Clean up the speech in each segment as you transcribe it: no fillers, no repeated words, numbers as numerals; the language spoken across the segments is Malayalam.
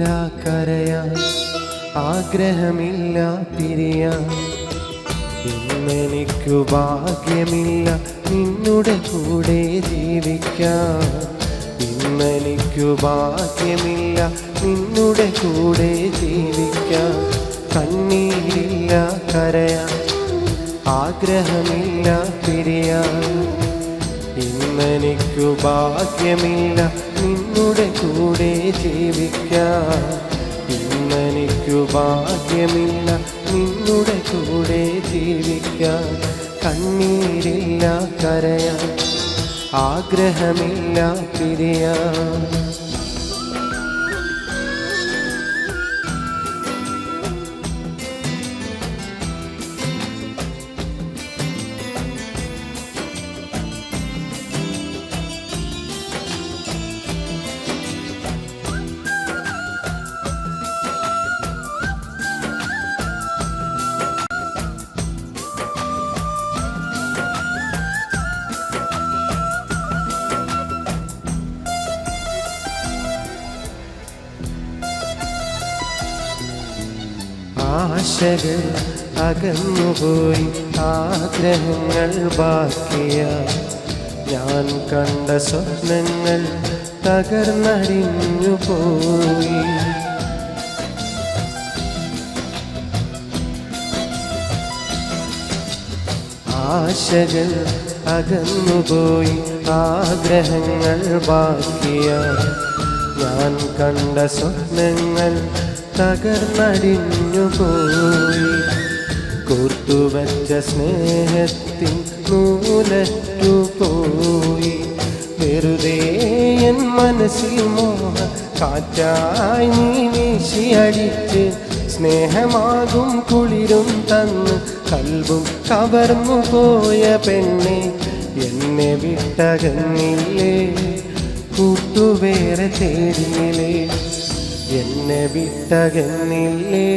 കരയാൻ, ആഗ്രഹമില്ല പിരിയാൻ. ഇന്നെനിക്കു ഭാഗ്യമില്ല നിന്നുടെ കൂടെ ജീവിക്കാൻ. ഇന്നെനിക്കു ഭാഗ്യമില്ല നിന്നുടെ കൂടെ ജീവിക്കാൻ. കണ്ണീരില്ല കരയാൻ, ആഗ്രഹമില്ല പിരിയാൻ. ഇന്നെനിക്കു ഭാഗ്യമില്ല നിന്നുടെ കൂടെ ജീവിക്കാൻ. ഇന്നെനിക്കു ഭാഗ്യമില്ല നിന്നുടെ കൂടെ ജീവിക്കാൻ. കണ്ണീരില്ല കരയാൻ, ആഗ്രഹമില്ല പിരിയാൻ. ആശകൾ അകന്നുപോയി, ആഗ്രഹങ്ങൾ ബാക്കിയായി. ഞാൻ കണ്ട സ്വപ്നങ്ങൾ തകർന്നടിഞ്ഞു പോയി. ആശകൾ അകന്നുപോയി, ആഗ്രഹങ്ങൾ ബാക്കിയായി. ഞാൻ കണ്ട സ്വപ്നങ്ങൾ തകർന്നടിഞ്ഞു പോയി. കൂർത്തുവച്ച സ്നേഹത്തിൻ നൂലറ്റു പോയി. വെറുതെ എൻ മനസ്സിൽ മോഹ കാറ്റായി നീ വീശിയടിച്ച്. സ്നേഹമാകും കുളിരും തന്ന് കൽബും കവർന്നു പോയ പെണ്ണെ, എന്നെ വിട്ടകന്നില്ലേ, കൂട്ടുവേറെ തേടിയില്ലേ. എന്നെ വിട്ടകന്നില്ലേ,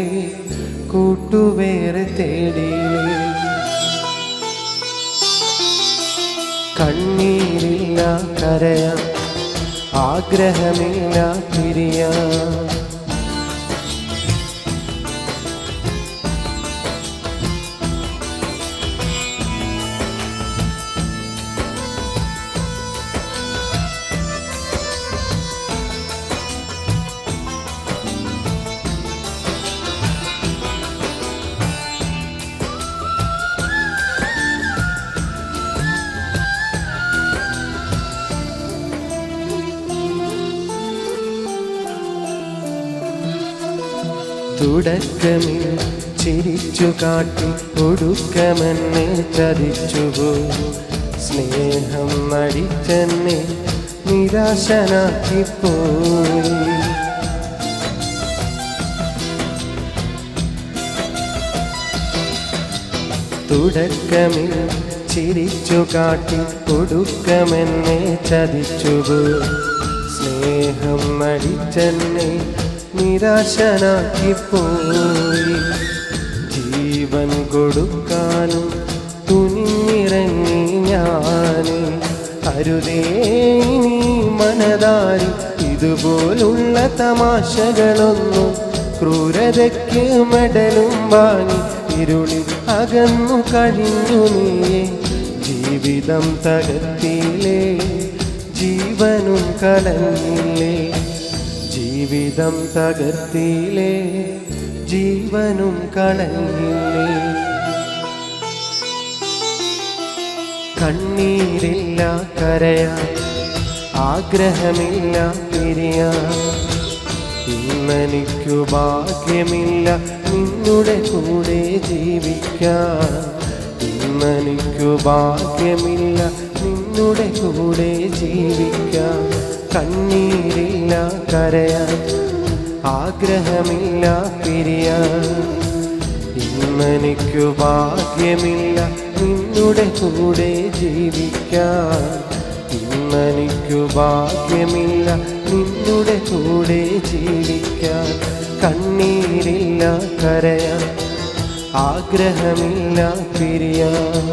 കൂട്ടുവേറെ തേടിയില്ലേ. കണ്ണീരില്ല കരയാൻ, ആഗ്രഹമില്ല പിരിയാൻ. തുടക്കമിൽ ചിരിച്ചു കാട്ടി ഒടുക്കമെന്നെ ചതിച്ചുപോയി. സ്നേഹം നടിച്ചെന്നെ നിരാശനാക്കിപ്പോയി. തുടക്കമിൽ ചിരിച്ചു കാട്ടി ഒടുക്കമെന്നെ ചതിച്ചുപോയി. സ്നേഹം നടിച്ചെന്നെ നിരാശനാക്കിപ്പോയി. ജീവൻ കൊടുക്കാനും തുനിഞ്ഞിറങ്ങി ഞാൻ. അരുതേ നീ മനതാരി ഇതുപോലുള്ള തമാശകളൊന്നും. ക്രൂരതയ്ക്ക് മെഡലും വാങ്ങി ഇരുളിൽ അകന്നു കഴിഞ്ഞു നീയെ. ജീവിതം തകർത്തില്ലേ, ജീവനും കളഞ്ഞില്ലേ. ജീവിതം തകർത്തില്ലേ, ജീവനും കളഞ്ഞില്ലേ. കണ്ണീരില്ല കരയാൻ, ആഗ്രഹമില്ല പിരിയാൻ. ഇന്നെനിക്കു ഭാഗ്യമില്ല നിന്നുടെ കൂടെ ജീവിക്കാൻ. ഇന്നെനിക്കു ഭാഗ്യമില്ല നിന്നുടെ കൂടെ ജീവിക്കാൻ. കണ്ണീരില്ല കരയാൻ, ആഗ്രഹമില്ല പിരിയാൻ. ഇന്നെനിക്കു ഭാഗ്യമില്ല നിന്നുടെ കൂടെ ജീവിക്കാൻ. ഇന്നെനിക്കു ഭാഗ്യമില്ല നിന്നുടെ കൂടെ ജീവിക്കാൻ. കണ്ണീരില്ല കരയാൻ, ആഗ്രഹമില്ല പിരിയാൻ.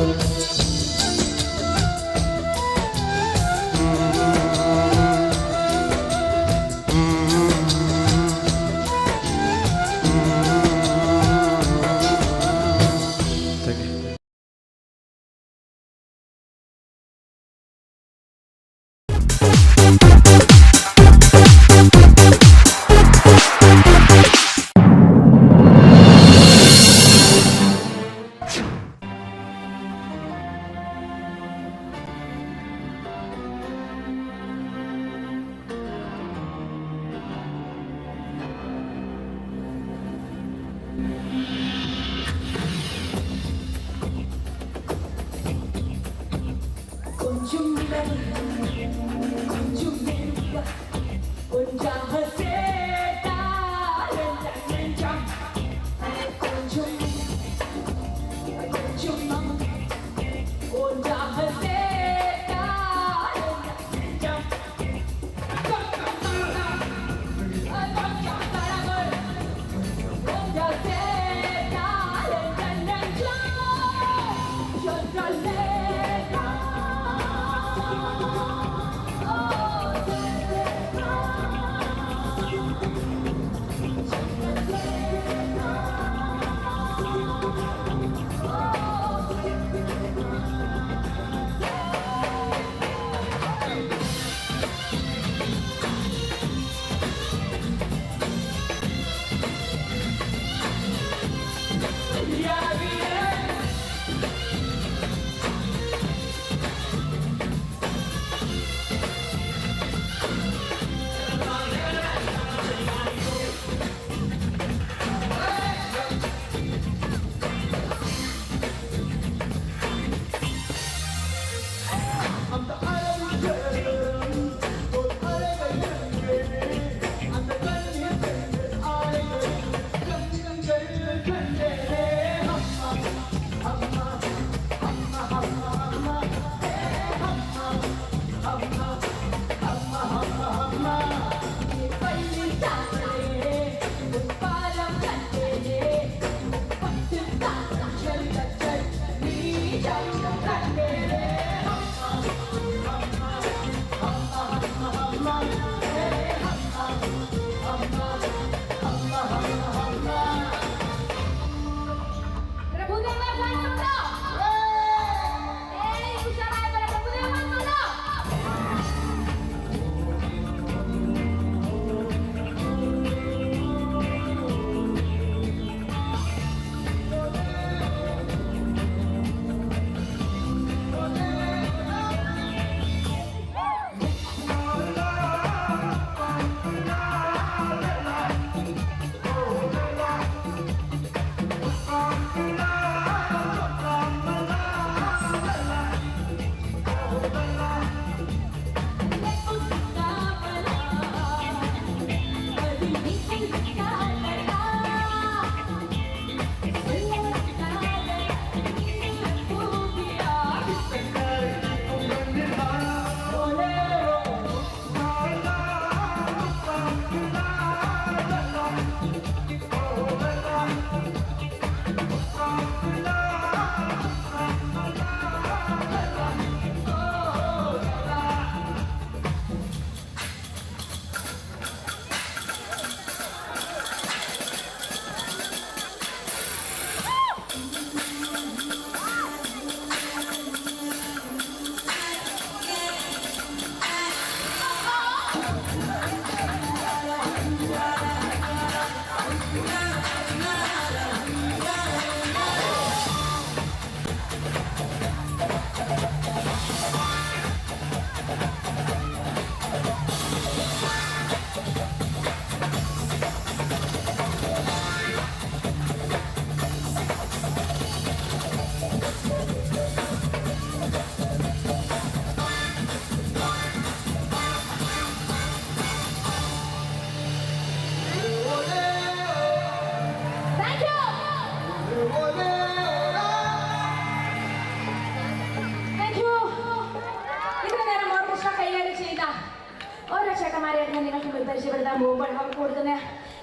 ചേട്ടന്മാരെയായിട്ട് നിങ്ങൾക്ക് പരിചയപ്പെടുത്താൻ പോകുമ്പോൾ അവർക്ക് കൊടുക്കുന്ന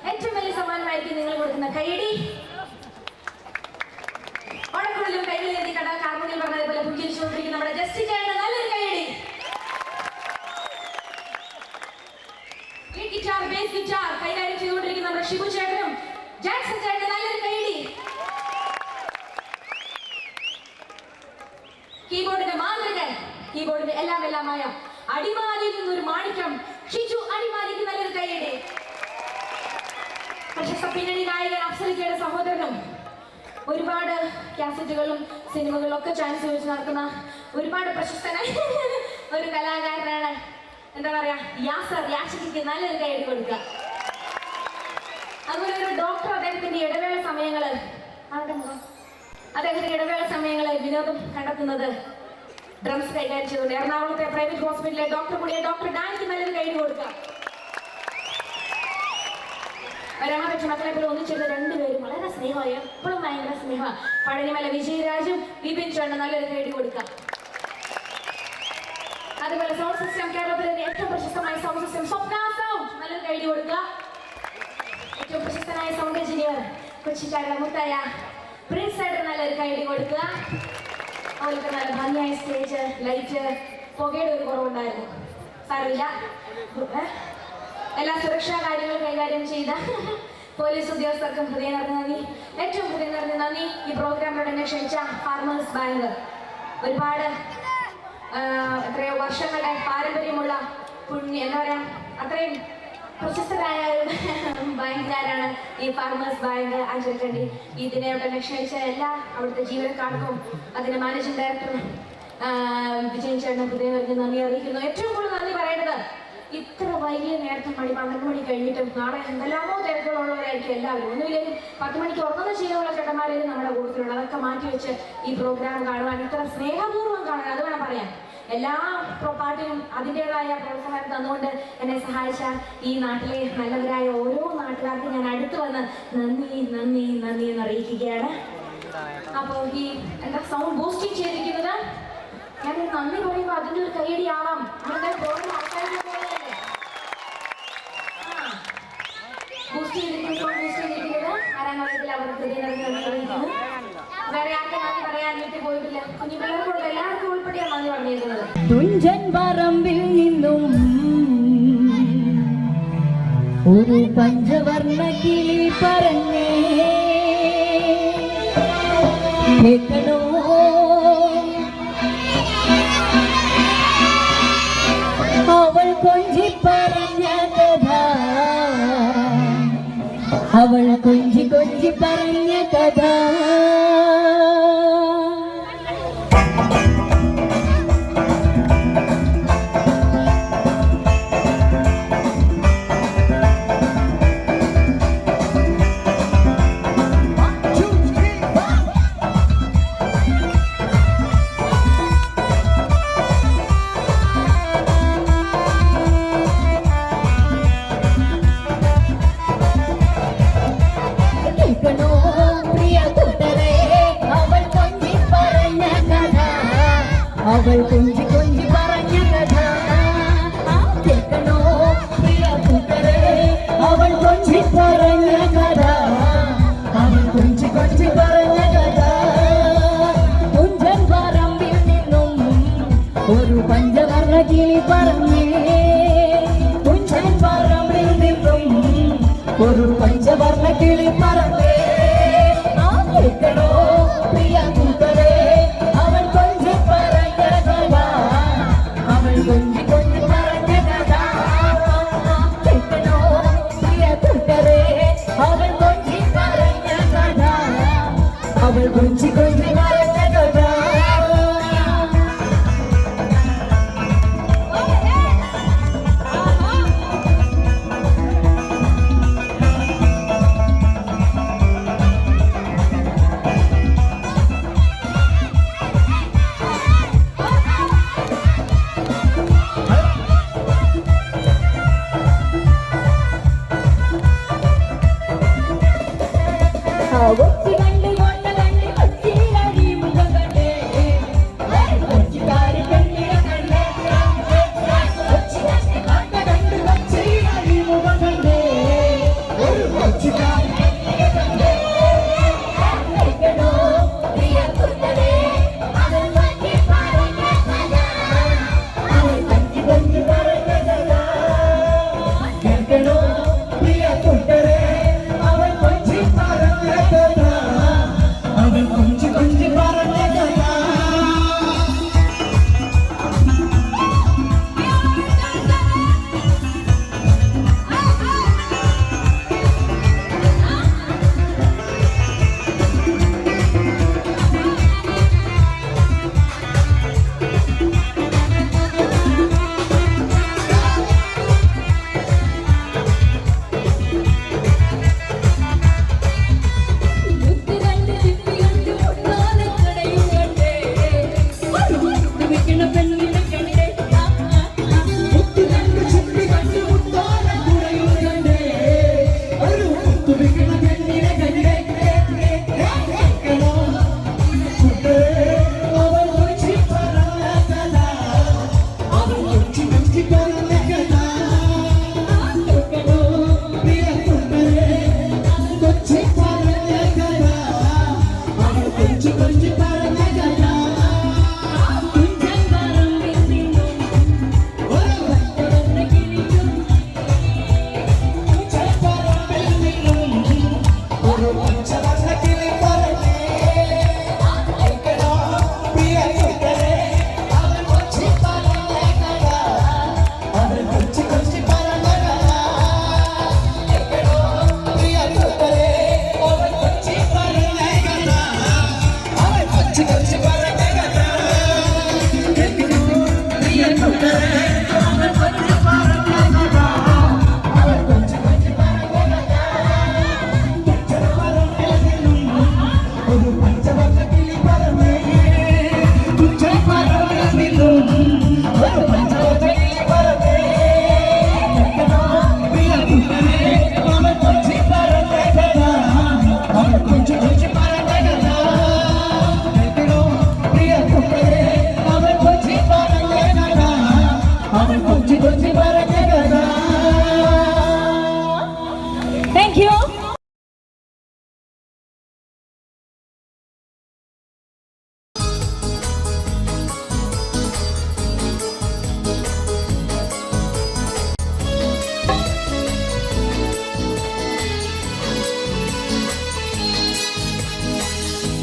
ഏറ്റവും വലിയ സമ്മാനമായിരിക്കും നിങ്ങൾ കൊടുക്കുന്ന കൈയടി. ഓണക്കുള്ളിലും കൈകളിലെത്തി കട കാർമുകിൽ പറഞ്ഞതുപോലെ പുഞ്ചിരിച്ചുകൊണ്ടിരിക്കുന്ന നമ്മുടെ ജസ്റ്റി ചേട്ടന് നല്ലൊരു കൈയടി. ഗിറ്റാർ, ബേസ് ഗിറ്റാർ കൈകാര്യം ചെയ്തുകൊണ്ടിരിക്കുന്ന നമ്മുടെ ഷിബു ചേട്ടനും ജാക്സൺ ചേട്ടന് നല്ലൊരു കൈയടി. കീബോർഡിന്റെ മാന്ത്രികൻ, കീബോർഡിന്റെ എല്ലാമായ അടിമാലിയിൽ നിന്നൊരു മാണിക്യം ഷിജു അടിമാലിക്ക് നല്ലൊരു കൈയടി. പ്രശസ്ത പിന്നണി ഗായകൻ അഫ്സലിക്കയുടെ സഹോദരനും ഒരുപാട് കാസറ്റുകളും സിനിമകളിലും ഒക്കെ ചാൻസ് ചോദിച്ച് നടക്കുന്ന ഒരുപാട് പ്രശസ്തനായ ഒരു കലാകാരനാണ് എന്താ പറയാ യാസർ. യാഷിക്ക് നല്ലൊരു കൈയടി കൊടുക്കുക. അതുപോലെ ഒരു ഡോക്ടർ അദ്ദേഹത്തിന്റെ ഇടവേള സമയങ്ങളിൽ വിനോദം കണ്ടെത്തുന്നത് ഡ്രംസ് കൈകാര്യം ചെയ്തുകൊണ്ട് എറണാകുളത്തെ പ്രൈവറ്റ് ഹോസ്പിറ്റലിലെ ഡോക്ടർ കൂടിയ ഡോക്ടർ ഡാനിക്ക് നല്ലൊരു കൈയടി കൊടുക്കുക. വരാൻ പറ്റ മക്കളെ പോലെ ഒന്നിച്ചത് രണ്ടുപേരും വളരെ സ്നേഹമായി, എപ്പോഴും ഭയങ്കര സ്നേഹം. പഴനിമല വിജയരാജും വിപിൻ ചേട്ടൻ നല്ലൊരു കൈയടി കൊടുക്കുക. അതുപോലെ സൗണ്ട് സിസ്റ്റം, കേരളത്തിലെ ഏറ്റവും പ്രശസ്തമായ സൗണ്ട് സിസ്റ്റം സ്വപ്ന സൗണ്ട് നല്ലൊരു കൈയടി കൊടുക്കുക. ഏറ്റവും പ്രശസ്തനായ സൗണ്ട് എഞ്ചിനീയർ കൊച്ചിക്കാരുടെ മുത്തായ പ്രിൻസ് ചേട്ടൻ നല്ലൊരു കൈയടി കൊടുക്കുക. അതുപോലെ നല്ല ഭംഗിയായ സ്റ്റേജ്, ലൈറ്റ്, പുകയുടെ ഒരു കുറവുണ്ടായിരുന്നു. സാരമില്ല. എല്ലാ സുരക്ഷാ കാര്യങ്ങളും കൈകാര്യം ചെയ്ത പോലീസ് ഉദ്യോഗസ്ഥർക്കും ഹൃദയം നിറഞ്ഞ നന്ദി. ഏറ്റവും ഹൃദയം നിറഞ്ഞ നന്ദി ഈ പ്രോഗ്രാമിലൂടെ എന്നെ ക്ഷണിച്ച ഫാർമേഴ്സ് ബാങ്ക്. ഒരുപാട് എത്രയോ വർഷങ്ങളുടെ പാരമ്പര്യമുള്ള എന്താ പറയാ, അത്രയും പ്രശസ്തരായ ബാങ്കുകാരാണ് ഈ ഫാർമേഴ്സ് ബാങ്ക് അഞ്ചരക്കണ്ടി. ഇതിനോട് ക്ഷണിച്ച എല്ലാ അവിടുത്തെ ജീവനക്കാർക്കും അതിന്റെ മാനേജിംഗ് ഡയറക്ടർ വിജയൻ ചേട്ടൻ ഹൃദയം നിറഞ്ഞ നന്ദി അറിയിക്കുന്നു. ഏറ്റവും കൂടുതൽ നന്ദി പറയേണ്ടത് ഇത്ര വലിയ നേരത്തെ 12 മണി കഴിഞ്ഞിട്ടും നാളെ എന്തെല്ലാമോ തിരക്കുകളുള്ളവരായിരിക്കും എല്ലാവരും. ഒന്നുമില്ലെങ്കിൽ 10 മണിക്ക് ഉറങ്ങുന്ന ശീലമുള്ള ചേട്ടന്മാരും നമ്മുടെ കൂട്ടത്തിലുണ്ട്. അതൊക്കെ മാറ്റിവെച്ച് ഈ പ്രോഗ്രാം കാണുവാൻ ഇത്ര സ്നേഹപൂർവ്വം കാണാൻ, അത് വേണം പറയാൻ. എല്ലാ പാട്ടിനും അതിൻ്റെതായ പ്രോത്സാഹനം തന്നുകൊണ്ട് എന്നെ സഹായിച്ച ഈ നാട്ടിലെ നല്ലവരായ ഓരോ നാട്ടുകാർക്കും ഞാൻ അടുത്ത് വന്ന് നന്ദി നന്ദി നന്ദി എന്ന് അറിയിക്കുകയാണ്. അപ്പോൾ ഈ എന്താ സൗണ്ട് ബൂസ്റ്റിംഗ് ചെയ്തിരിക്കുന്നത് ഞാൻ നന്ദി പറയുമ്പോൾ അതിൻ്റെ ഒരു കൈയടി ആവാം. അങ്ങനെ ബൂസ്റ്റ് ചെയ്തിരിക്കുന്നത് ആരാന്നറിയത്തില്ല. അവർക്ക് അറിയിക്കുന്നു. വേറെ ആർക്കും നന്ദി പറയാൻ വീട്ടിൽ പോയിട്ടില്ല. കുഞ്ഞു പിള്ളേർക്കുള്ള എല്ലാവർക്കും ഉൾപ്പെടെയാണ് നന്ദി പറഞ്ഞിരുന്നത്. തുഞ്ചൻ പറമ്പിൽ നിന്നും ഒരു പഞ്ചവർണ്ണ കിളി പറഞ്ഞേ കേൾക്കണോ, അവൾ കൊഞ്ചി പറഞ്ഞ കഥ, അവൾ കൊഞ്ചി കൊഞ്ചി പറഞ്ഞ കഥ. അവൾ കൊഞ്ചി കൊഞ്ചി പറഞ്ഞ കഥ കേൾക്കണോ പ്രിയ കൂട്ടരെ, അവൾ കൊഞ്ചി പറഞ്ഞ കഥ, അവൾ കൊഞ്ചി കൊഞ്ചി പറഞ്ഞ കഥ. തുഞ്ചൻ പറമ്പിൽ നിന്നും ഒരു പഞ്ചവർണ്ണ കിളി പറഞ്ഞേ, തുഞ്ചൻ പറമ്പിൽ നിന്നും ഒരു പഞ്ചവർണ്ണ കിളി പറഞ്ഞേ കേൾക്കണോ പ്രിയ കൂട്ടരെ, അവൾ കൊഞ്ചി പറഞ്ഞ കഥ, അവൾ കൊഞ്ചി കൊഞ്ചി പറഞ്ഞ കഥ. കേൾക്കണോ പ്രിയ കൂട്ടരെ, അവൾ കൊഞ്ചി പറഞ്ഞ കഥ, അവൾ കൊഞ്ചി കൊഞ്ചി പറഞ്ഞ കഥ.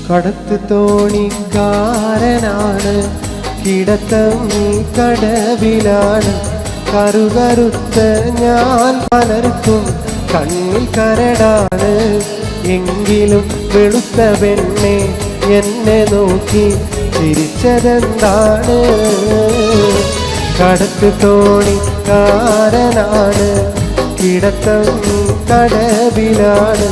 കടത്ത് തോണിക്കാരനാണ്, കിടത്തം കടവിലാണ്. കറുകറുത്ത ഞാൻ പലർക്കും കണ്ണിൽ കരടാണ്. എങ്കിലും വെളുത്ത പെണ്ണെ എന്നെ നോക്കി ചിരിച്ചതെന്താണ്? കടത്ത് തോണിക്കാരനാണ്, കിടത്തം കടവിലാണ്.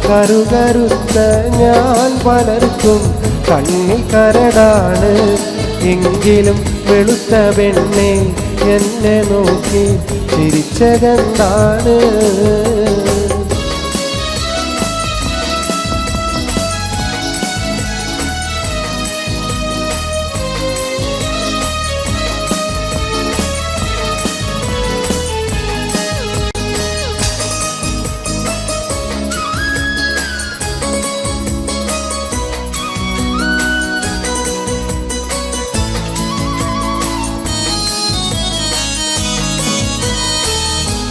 കറുകറുത്ത ഞാൻ പലർക്കും കണ്ണിൽ കരടാണ്. എങ്കിലും വെളുത്ത പെണ്ണെ എന്നെ നോക്കി ചിരിച്ചതെന്താണ്?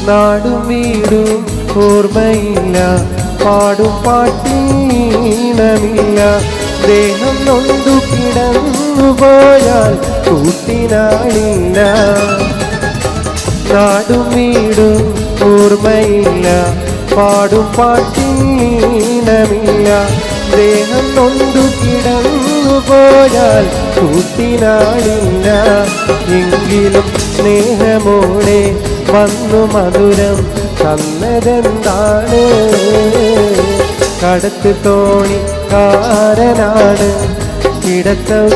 നാടും വീടും ഓർമ്മയില്ല, പാടും പാട്ടീണമില്ല. ദേഹം നൊന്തു കിടന്നു പോയാൽ കൂട്ടിനാളില്ല. നാടും വീടും ഓർമ്മയില്ല, പാടും പാട്ടീണമില്ല. ദേഹം നൊന്തു കിടന്നു പോയാൽ കൂട്ടിനാളില്ല. എങ്കിലും സ്നേഹമോടെ വന്നു മധുരം തന്നതെന്താണ്? കടത്ത് തോണിക്കാരനാണ്, കിടത്തം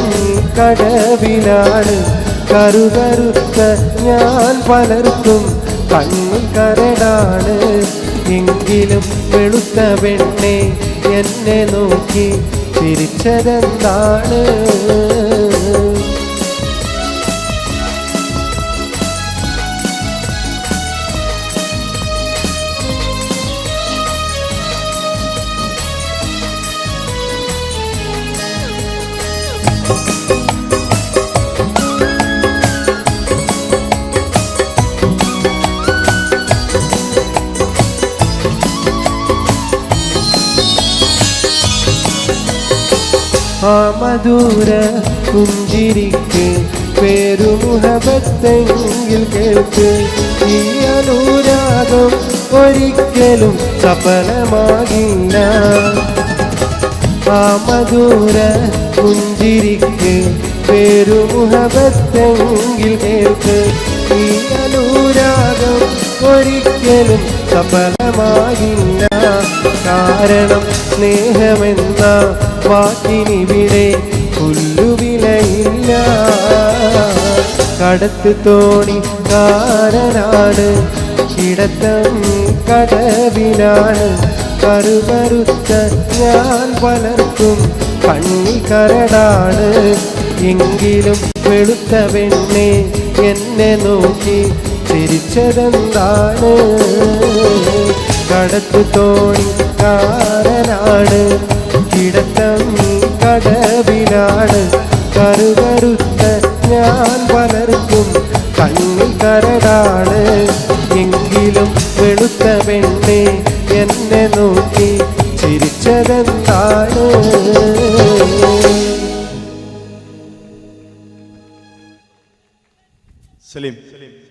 കടവിലാണ്. കറുകറുത്ത ഞാൻ പലർക്കും കണ്ണിൽ കരടാണ്. എങ്കിലും വെളുത്ത പെണ്ണെ എന്നെ നോക്കി ചിരിച്ചതെന്താണ്? ആ മധുര പുഞ്ചിരിക്ക് പേരുമുഹബത്തെങ്കിൽ കേൾക്ക്. ഈ അനുരാഗം ഒരിക്കലും സഫലമാകില്ല. ആ മധുര പുഞ്ചിരിക്ക് പേരുമുഹബത്തെങ്കിൽ കേൾക്ക്. ഈ അനുരാഗം ഒരിക്കലും സഫലമാകില്ല. കാരണം സ്നേഹമെന്ന വാക്കിനിവിടെ പുല്ലുവിലയില്ല. കടത്ത് തോണിക്കാരനാണ്, കിടത്തം കടവിലാണ്. കറുകറുത്ത ഞാൻ പലർക്കും കണ്ണിൽ കരടാണ്. എങ്കിലും വെളുത്ത പെണ്ണെ എന്നെ നോക്കി ചിരിച്ചതെന്താണ്? കടത്ത് തോണിക്കാരനാണ്, കിടത്തം കടവിലാണ്. കറുകറുത്ത ഞാൻ പലർക്കും കണ്ണിൽ കരടാണ്. എങ്കിലും വെളുത്ത പെണ്ണെ എന്നെ നോക്കി ചിരിച്ചതെന്താണ്? Saleem,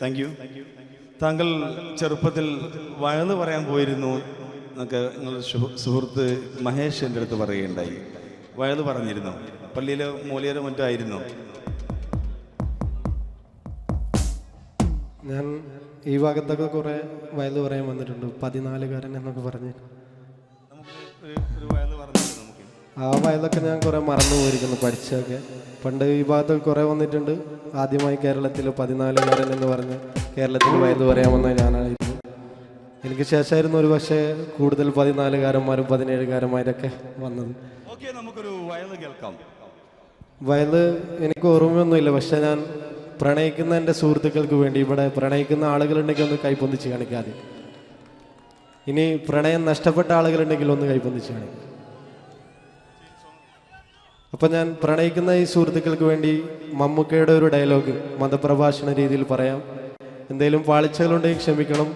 thank you. താങ്കൾ ചെറുപ്പത്തിൽ വയന്ന് പറയാൻ പോയിരുന്നു എന്നൊക്കെ നിങ്ങളുടെ സുഹൃത്ത് മഹേഷ് എൻ്റെ അടുത്ത് പറയുകയുണ്ടായി. വയല് പറഞ്ഞിരുന്നു? പള്ളിയിലെ മൂലിയരോ മറ്റോ ആയിരുന്നു? ഞാൻ ഈ ഭാഗത്തൊക്കെ കുറെ വയല് പറയാൻ വന്നിട്ടുണ്ട്. 14കാരൻ എന്നൊക്കെ പറഞ്ഞ് ഒരു വയല് പറഞ്ഞിരുന്നു നമുക്ക്. ആ വയലൊക്കെ ഞാൻ കുറെ മറന്നു പോയിരിക്കുന്നു പഠിച്ചൊക്കെ. പണ്ട് ഈ ഭാഗത്തൊക്കെ കുറെ വന്നിട്ടുണ്ട്. ആദ്യമായി കേരളത്തിൽ 14കാരൻ എന്ന് പറഞ്ഞ് കേരളത്തിൽ വയല് പറയാൻ വന്ന ഞാനായിരുന്നു. എനിക്ക് ശേഷമായിരുന്നു ഒരു പക്ഷേ കൂടുതൽ 14കാരന്മാരും 17കാരന്മാരൊക്കെ വന്നത്. നമുക്കൊരു വയല് കേൾക്കാം. വയല് എനിക്ക് ഓർമ്മയൊന്നുമില്ല. പക്ഷെ ഞാൻ പ്രണയിക്കുന്ന എൻ്റെ സുഹൃത്തുക്കൾക്ക് വേണ്ടി, ഇവിടെ പ്രണയിക്കുന്ന ആളുകളുണ്ടെങ്കിൽ ഒന്ന് കൈപ്പൊന്നിച്ച് കാണിക്കാതെ. ഇനി പ്രണയം നഷ്ടപ്പെട്ട ആളുകളുണ്ടെങ്കിൽ ഒന്ന് കൈപ്പൊന്നിച്ച് കാണിക്കും. അപ്പം ഞാൻ പ്രണയിക്കുന്ന ഈ സുഹൃത്തുക്കൾക്ക് വേണ്ടി മമ്മൂക്കയുടെ ഒരു ഡയലോഗ് മതപ്രഭാഷണ രീതിയിൽ പറയാം. എന്തെങ്കിലും പാളിച്ചകളുണ്ടെങ്കിൽ ക്ഷമിക്കണം.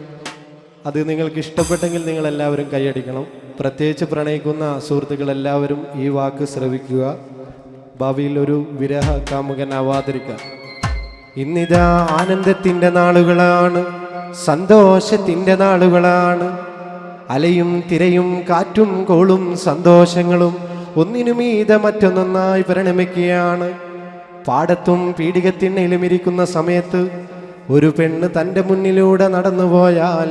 അത് നിങ്ങൾക്ക് ഇഷ്ടപ്പെട്ടെങ്കിൽ നിങ്ങൾ എല്ലാവരും കൈയടിക്കണം. പ്രത്യേകിച്ച് പ്രണയിക്കുന്ന സുഹൃത്തുക്കളെല്ലാവരും ഈ വാക്ക് ശ്രവിക്കുക. ഭാവിയിൽ ഒരു വിരഹ കാമുകനാവാതിരിക്കുക. ഇന്നിതാ ആനന്ദത്തിൻ്റെ നാളുകളാണ്, സന്തോഷത്തിൻ്റെ നാളുകളാണ്. അലയും തിരയും കാറ്റും കോളും സന്തോഷങ്ങളും ഒന്നിനുമീതെ മറ്റൊന്നൊന്നായി പരിണമിക്കുകയാണ്. പാടത്തും പീഡികത്തിണ്ണയിലും ഇരിക്കുന്ന സമയത്ത് ഒരു പെണ്ണ് തൻ്റെ മുന്നിലൂടെ നടന്നുപോയാൽ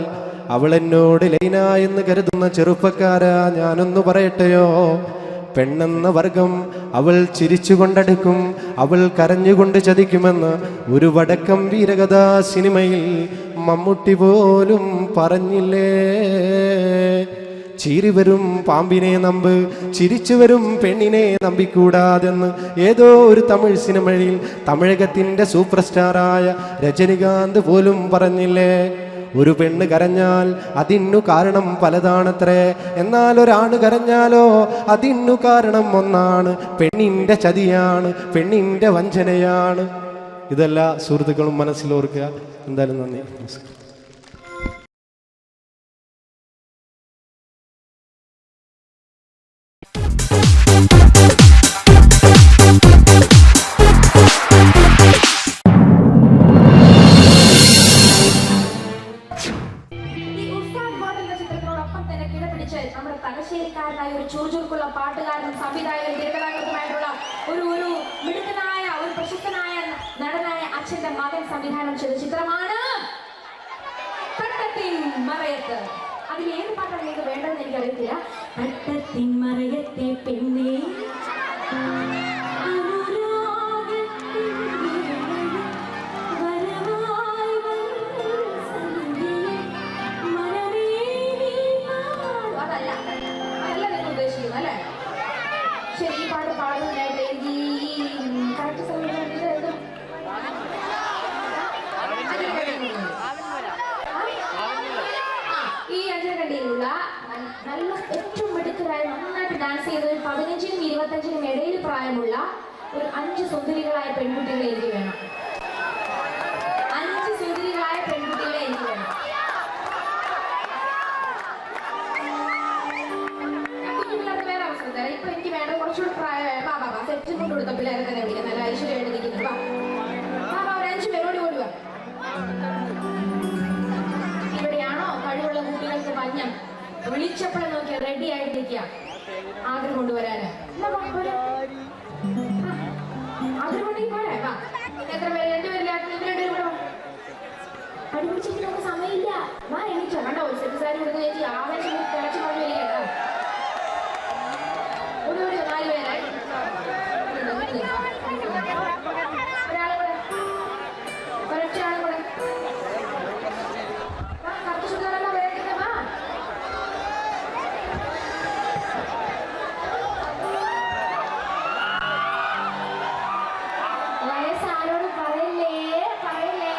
അവൾ എന്നോട് ലൈന എന്ന് കരുതുന്ന ചെറുപ്പക്കാരാ, ഞാനൊന്നു പറയട്ടെയോ, പെണ്ണെന്ന വർഗം അവൾ ചിരിച്ചുകൊണ്ടടുക്കും, അവൾ കരഞ്ഞുകൊണ്ട് ചതിക്കുമെന്ന് ഒരു വടക്കം വീരകഥാ സിനിമയിൽ മമ്മൂട്ടി പോലും പറഞ്ഞില്ലേ. ചീറി വരും പാമ്പിനെ നമ്പ്, ചിരിച്ചു വരും പെണ്ണിനെ നമ്പിക്കൂടാതെന്ന് ഏതോ ഒരു തമിഴ് സിനിമയിൽ തമിഴകത്തിൻ്റെ സൂപ്പർ സ്റ്റാറായ രജനികാന്ത് പോലും പറഞ്ഞില്ലേ. ഒരു പെണ്ണ് കരഞ്ഞാൽ അതിനു കാരണം പലതാണത്രേ, എന്നാൽ ഒരാണ് കരഞ്ഞാലോ അതിനു കാരണം ഒന്നാണ്, പെണ്ണിൻ്റെ ചതിയാണ്, പെണ്ണിൻ്റെ വഞ്ചനയാണ്. ഇതെല്ലാ സുഹൃത്തുക്കളും മനസ്സിലോർക്കുക. എന്തായാലും നന്ദി, നമസ്കാരം. നമ്മുടെ തലശ്ശേരിക്കാരനായ ഒരു ചുറുചുറുക്കുള്ള പാട്ടുകാരനും സംവിധായകനും തിരുവനന്തപുരത്തുമായിട്ടുള്ള ഒരു മിടുക്കനായ ഒരു പ്രശസ്തനായ നടനായ അച്ഛന്റെ മകൻ സംവിധാനം ചെയ്ത ചിത്രമാണ് തട്ടത്തിൻ മറയത്ത്. അതിൽ ഏത് പാട്ടാണ് നിങ്ങൾക്ക് വേണ്ടതെന്ന് എനിക്കറിയത്തില്ല. തട്ടത്തിൻ മറയത്തെ പെണ്ണേ ശരി, ഈ പാട്ട് പാടുന്നതിനായിട്ട് എനിക്ക് കറക്റ്റ് സമയം ഈ അഞ്ചരക്കണ്ടിയിലുള്ള നല്ല ഏറ്റവും മിടുക്കരായ നന്നായിട്ട് ഡാൻസ് ചെയ്ത് 15-നും 25-നും ഇടയിൽ പ്രായമുള്ള ഒരു 5 സുന്ദരികളായ പെൺകുട്ടികളെ എനിക്ക് വേണം. 5 സുന്ദരികളായ പെൺകുട്ടികളെ എനിക്ക് വേണം. കുഞ്ഞുപിള്ളേർക്ക് വേറെ അവസരം തരാം. ഇപ്പൊ എനിക്ക് വേണ്ട കുറച്ചുകൂടെ പ്രായമായ ബാബാ സെറ്റും കൊണ്ട് കൊടുത്ത പിള്ളേരെ തന്നെ വിളിക്കാം. നല്ല ഐശ്വര്യമായിട്ട് നിൽക്കുന്നത് ബാബാ ഒരു 5 പേരോട് ഓടുക. ഇവിടെയാണോ കഴിവുള്ള കുട്ടികൾക്ക് മഞ്ഞം വിളിച്ചപ്പോഴും നോക്കിയാൽ റെഡി ആയിട്ട് നിൽക്കുക ആഗ്രഹം കൊണ്ടുവരാന്. ആഗ്രഹം കൊണ്ടേ പോരെ. വാ, എത്ര പേര്? 2 പേരില്ലാത്ത 2 പേരും കൂടെ പഠിപ്പിച്ചിട്ട് നമുക്ക് സമയമില്ല. വാ, എണീച്ചോ. കണ്ടോ സെറ്റ് സാരി കൊടുക്കുന്ന ചേച്ചി ആവേശം തിളച്ചു പറഞ്ഞു വരികേട്ടോ. ഒരു 4 പേരായി ഒരാളും കൂടെ, ഒരൊറ്റ ആളും കൂടെ. വയസ്സാരോട് പറയല്ലേ പറയല്ലേ.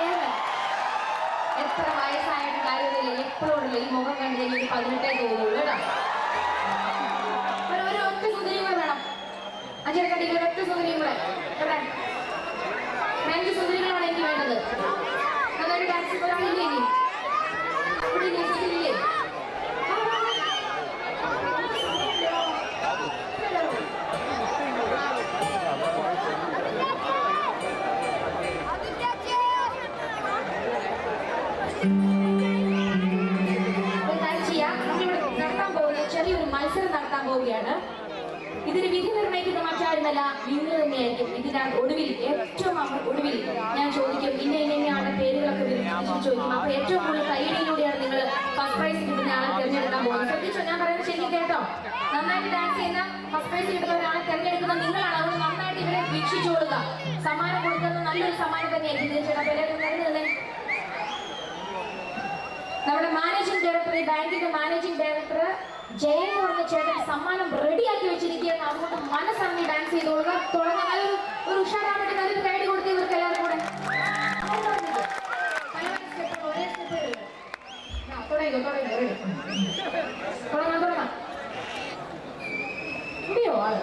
എത്ര വയസ്സായിട്ട് കാര്യമില്ല. എപ്പോഴും ഈ മുഖം കണ്ടു കഴിഞ്ഞാൽ 18 തോന്നുള്ളൂ കേട്ടോ. ഒരു ഒറ്റ സുന്ദരിയും കൂടെ വേണം. അഞ്ചരക്കണ്ടിയിൽ ഒറ്റ സുന്ദരിയും കൂടെ. എവിടെ 5 സുന്ദരികളാണ് എനിക്ക് വേണ്ടത്. നന്നായിട്ട് ഡാൻസ് ഒരാളില്ലേ? ഇവിടെ ഇല്ലേ? സുന്ദരില്ലേ? ചെറിയൊരു മത്സരം നടത്താൻ പോവുകയാണ്. ഇതിന് വിധി നിർണ്ണയിക്കുന്ന മറ്റാരുമല്ല, നിങ്ങൾ തന്നെയായിരിക്കും. ഇതിനകത്ത് ഒടുവിൽ ഏറ്റവും ഒടുവിൽ ഞാൻ ചോദിക്കും, ഇന്ന ആളുടെ പേരുകളൊക്കെ ചോദിക്കും. അപ്പൊ ഏറ്റവും കൂടുതൽ കൈയിലൂടെയാണ് നിങ്ങൾ ഫസ്റ്റ് പ്രൈസ് കിട്ടുന്ന ആളെ തിരഞ്ഞെടുക്കാൻ പോകുന്നത്. ശ്രദ്ധിച്ചോ, ഞാൻ പറയുന്നത് ശരി കേട്ടോ. നന്നായിട്ട് ഡാൻസ് ചെയ്യുന്ന ഫസ്റ്റ് പ്രൈസ് കിട്ടുന്ന ഒരാളെ തിരഞ്ഞെടുക്കുന്ന നിങ്ങളാണ്. അതുകൊണ്ട് നന്നായിട്ട് ഇവരെ വീക്ഷിച്ചോളുക. സമ്മാനം കൊടുക്കുന്ന നല്ലൊരു സമ്മാനം തന്നെയായിരിക്കും. നമ്മുടെ മാനേജിംഗ് ഡയറക്ടർ, ഈ ബാങ്കിന്റെ മാനേജിംഗ് ഡയറക്ടർ ജയൻ എന്ന് പറഞ്ഞ ചേട്ടൻ സമ്മാനം റെഡിയാക്കി വെച്ചിരിക്കുകയാണ്. അതുകൊണ്ട് മനസ്സറിഞ്ഞ് ഡാൻസ് ചെയ്തോളുക. തുടങ്ങി ഒരു ഉഷാറാവട്ടെ. നല്ലൊരു കൈഡി കൊടുത്ത് ഇവർക്ക് എല്ലാവരും കൂടെ ഒരേ സ്റ്റെപ്പ് തുടങ്ങാം. ഇല്ലയോ ആള്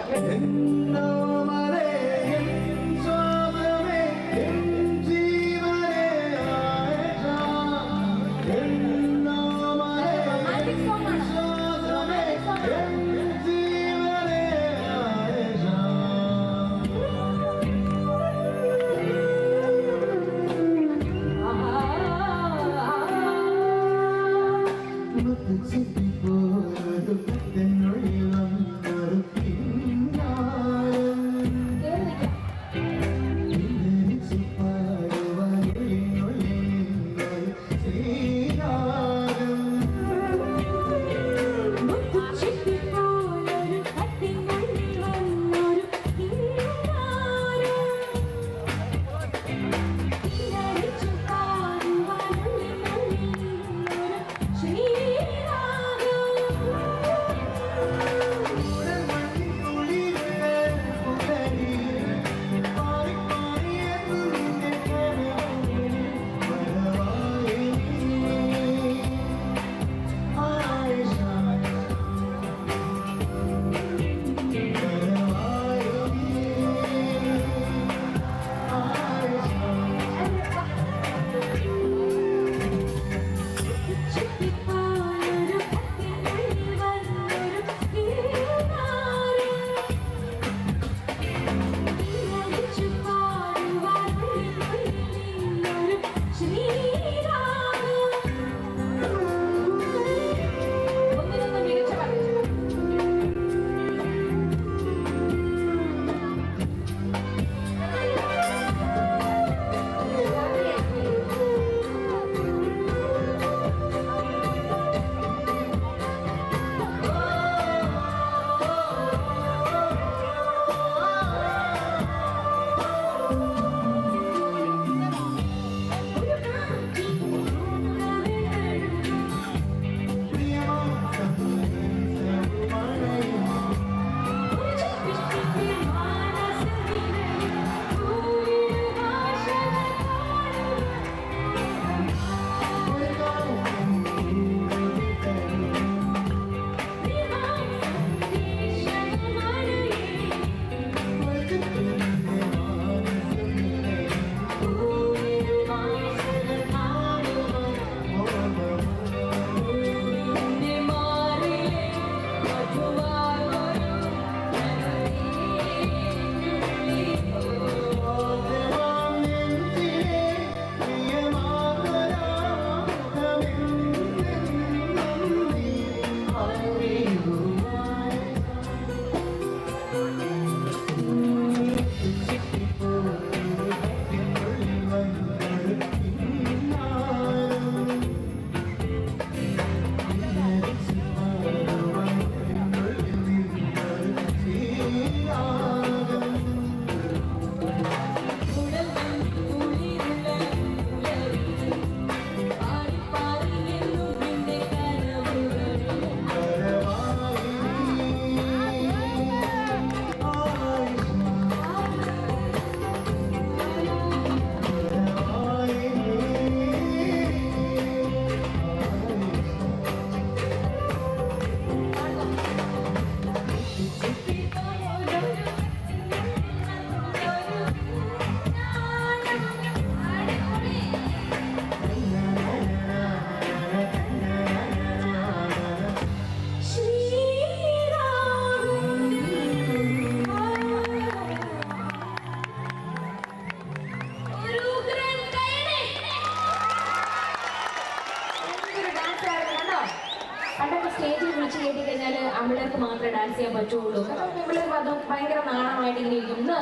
ആമ്പിള്ളേർക്ക് മാത്രമേ ഡാൻസ് ചെയ്യാൻ പറ്റുള്ളൂ. പെൺപിള്ളേർക്ക് അത് ഭയങ്കര നാണമായിട്ട് ഇങ്ങനെ ഇരിക്കുന്നു.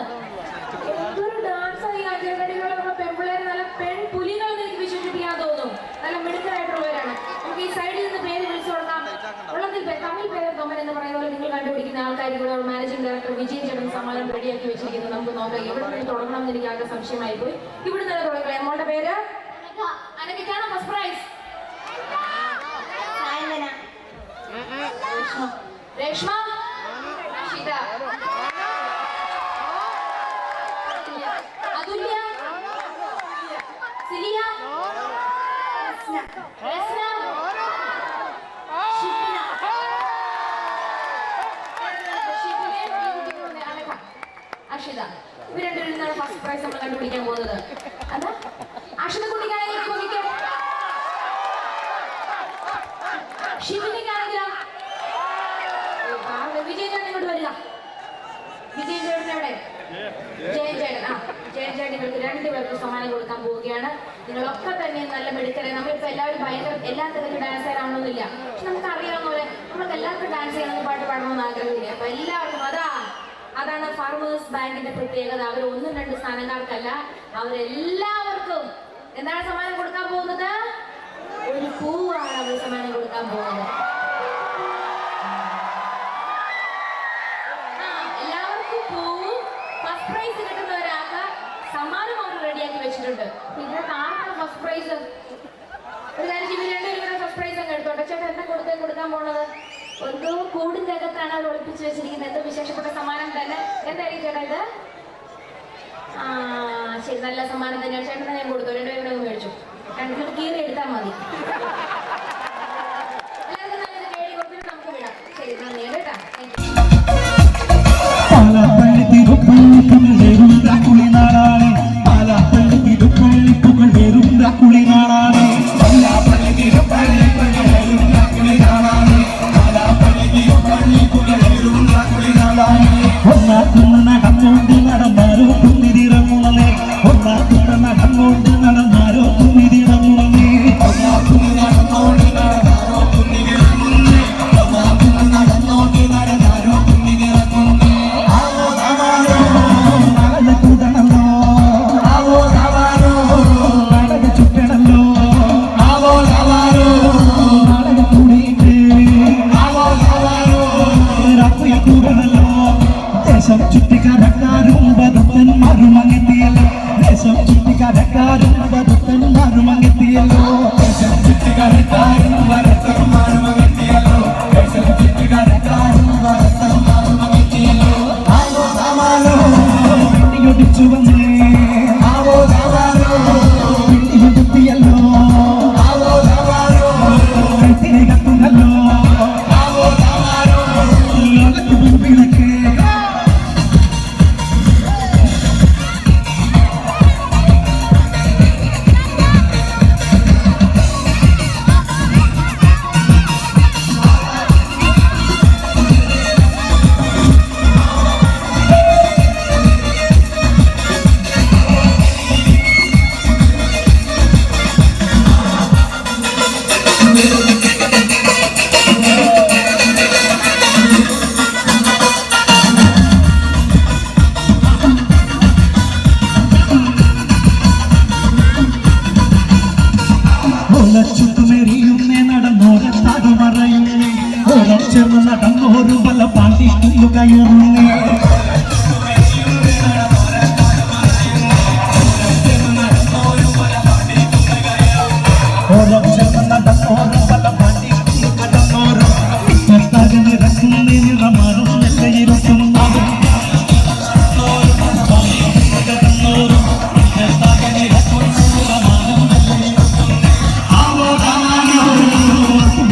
എന്തൊരു ഡാൻസ് ആയി അഞ്ചരക്കടികളൊക്കെ പെൺപിള്ളേരെ നല്ല പെൺപുലികളെന്ന് എനിക്ക് വിശ്വസിപ്പിക്കാൻ തോന്നും. നല്ല മിടുക്കരായിട്ടുള്ളവരാണ്. നമുക്ക് ഈ സൈഡിൽ നിന്ന് പേര് വിളിച്ചു കൊടുക്കാം. ഉള്ളതിൽ തമിഴ് പേര് തൊമൻ എന്ന് പറയുന്ന പോലെ നിങ്ങൾ കണ്ടുപിടിക്കുന്ന ആൾക്കാർ കൂടെ മാനേജിംഗ് ഡയറക്ടർ വിജയൻ ചേട്ടൻ സമ്മാനം റെഡിയാക്കി വെച്ചിരിക്കുന്നത്. നമുക്ക് നോക്കാം എവിടെ നിന്ന് തുടങ്ങണം എന്ന് എനിക്ക് ആകെ സംശയമായി പോയി. ഇവിടെ നിന്ന് തുടങ്ങാം. മോളുടെ പേര് അനക്കാണ്. ഫസ്റ്റ് പ്രൈസ് രേഷ്മ, ഷിത, അതുല്യ, സിലിയ, രസ്ന, ഷിബിന, അക്ഷിത. ഇവർ രണ്ടുപേരിൽ നിന്നാണ് ഫസ്റ്റ് പ്രൈസ് നമ്മൾ കണ്ടുപിടിക്കാൻ പോകുന്നത്. അതാ അക്ഷിത കുട്ടിക്കാണെങ്കിൽ കുട്ടിക്ക്, ഷിബിനിക്കാണെങ്കിലോ വിജയൻ ചേട്ടൻ ഇങ്ങോട്ട് വരിക. വിജയൻ ചേട്ടൻ എവിടെ? ജയൻ ചേട്ടൻ. ജയൻ ചേട്ടൻ ഇവർക്ക് രണ്ടുപേർക്ക് സമ്മാനം കൊടുക്കാൻ പോവുകയാണ്. നിങ്ങളൊക്കെ തന്നെ നല്ല മെടുക്കരെ. നമ്മളിപ്പോ എല്ലാവരും ഭയങ്കര എല്ലാ തരത്തിലും ഡാൻസുകാരാവണമെന്നില്ല. പക്ഷെ നമുക്ക് അറിയാവുന്ന പോലെ നമുക്ക് എല്ലാവർക്കും ഡാൻസ് ചെയ്യണമെന്ന് പാട്ട് പാടണമെന്ന് ആഗ്രഹമില്ല. അപ്പൊ എല്ലാവർക്കും അതാണ് ഫാർമേഴ്സ് ബാങ്കിന്റെ പ്രത്യേകത. അവർ 1-2 സ്ഥാനക്കാർക്കല്ല, അവരെല്ലാവർക്കും എന്താണ് സമ്മാനം കൊടുക്കാൻ പോകുന്നത്? ഒരു പൂവാണ് അവർ സമ്മാനം കൊടുക്കാൻ പോകുന്നത്. എല്ലാവർക്കും പൂവും ഫസ്റ്റ് പ്രൈസ് കിട്ടുന്ന ഒരാൾക്ക് സമ്മാനം അവർ റെഡിയാക്കി വെച്ചിട്ടുണ്ട്. ഇതിനകത്ത് ആർക്കാണ് ഫസ്റ്റ് പ്രൈസ്? ഒരു കാര്യം ഇവർ രണ്ടുപേരും ഫസ്റ്റ് പ്രൈസ് അങ്ങ് എടുത്തോട്ടെ. ചേട്ടാ എന്താ കൊടുക്കാൻ പോണത്? എന്തോ കൂടിന്റെ അകത്താണ് അവർ ഒളിപ്പിച്ച് വെച്ചിരിക്കുന്നത്. എന്തോ വിശേഷപ്പെട്ട സമ്മാനം തന്നെ. എന്തായിരിക്കും ചേട്ടാ ഇത്? ശരി, നല്ല സമ്മാനം തന്നെയാണ്. ചേട്ടനെ ഞാൻ കൊടുത്തു. രണ്ടുപേരും മേടിച്ചു. രണ്ടുപേരും കീറി എടുത്താൽ മതി. എല്ലാവർക്കും നല്ലത് കേടി കൊടുത്തിട്ട് നമുക്ക് വിടാം. ശരി, നന്ദി കേട്ടാ. നടന്നുകൊണ്ട് നടന്നാരോ കുന്നിതിറങ്ങുന്നേ, നടന്നുകൊണ്ട് നടന്നാരോ കുന്നിതിറങ്ങുന്നേ, നടന്നോണ്ട് നടന്നാരോ കുന്നിതിറങ്ങുന്നേ, നടന്നോണ്ട് നടന്നാരോ കുന്നിതിറങ്ങുന്നേ. ആവോ താവാരോ നടന കൂടണല്ലോ, ആവോ താവാരോ നടന ചുറ്റണല്ലോ, ആവോ താവാരോ നടന കൂടിയിട്ട്, ആവോ താവാരോ രാത്രി കൂടണല്ലോ. ദേശം ചുറ്റിക്കരക്കാരും വധുക്കന്മാരും അങ്ങെത്തിയല്ലോ, ദേശം ചുറ്റിക്കരക്കാരും വധുക്കന്മാരും അങ്ങെത്തിയല്ലോ, ദേശം ചുറ്റിക്കരക്കാരും വരത്തന്മാരും അങ്ങെത്തിയല്ലോ, ദേശം ചുറ്റിക്കരക്കാരും വരത്തന്മാരും അങ്ങെത്തിയല്ലോ. ആവോ താവാരോ പിണ്ടിയൊടിച്ചു വന്നേ, ആവോ താവാരോ പിണ്ടിയൊടുത്തിയല്ലോ, ആവോ താവാരോ കഴുത്തിനെ കത്തുന്നല്ലോ, ആവോ താവാരോ ലോകത്ത് മുൻപിളക്ക്. ചുറ്റുമെറിയുന്നേ നടന്നോരെ താടുമറയുന്നേ, ഓരം ചേർന്ന് നടന്നോരു വല്ല പാണ്ടി കയറുന്നേ, ഓരം ചേർന്ന് നടന്നോരു വല്ല പാണ്ടി കടന്നോരും നിറക്കുന്നേ, നിറമാറും നെല്ലയിരുത്തുന്നതും കടന്നോരും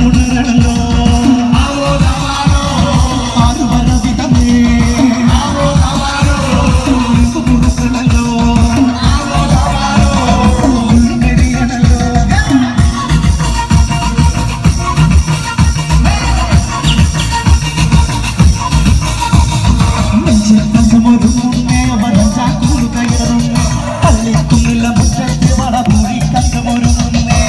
ഉണരണല്ലോ, ആറ് വരവിതമേ, കൊടുക്കണല്ലോ, കഴിയണല്ലോ. നെഞ്ചിത്തമൊരു മുന്നേ വനജാക്കൂട് കയറുന്നു, പള്ളിക്കുന്നില്ല മുറ്റത്ത് വളപൂരി കണ്ടമൊരു മുന്നേ,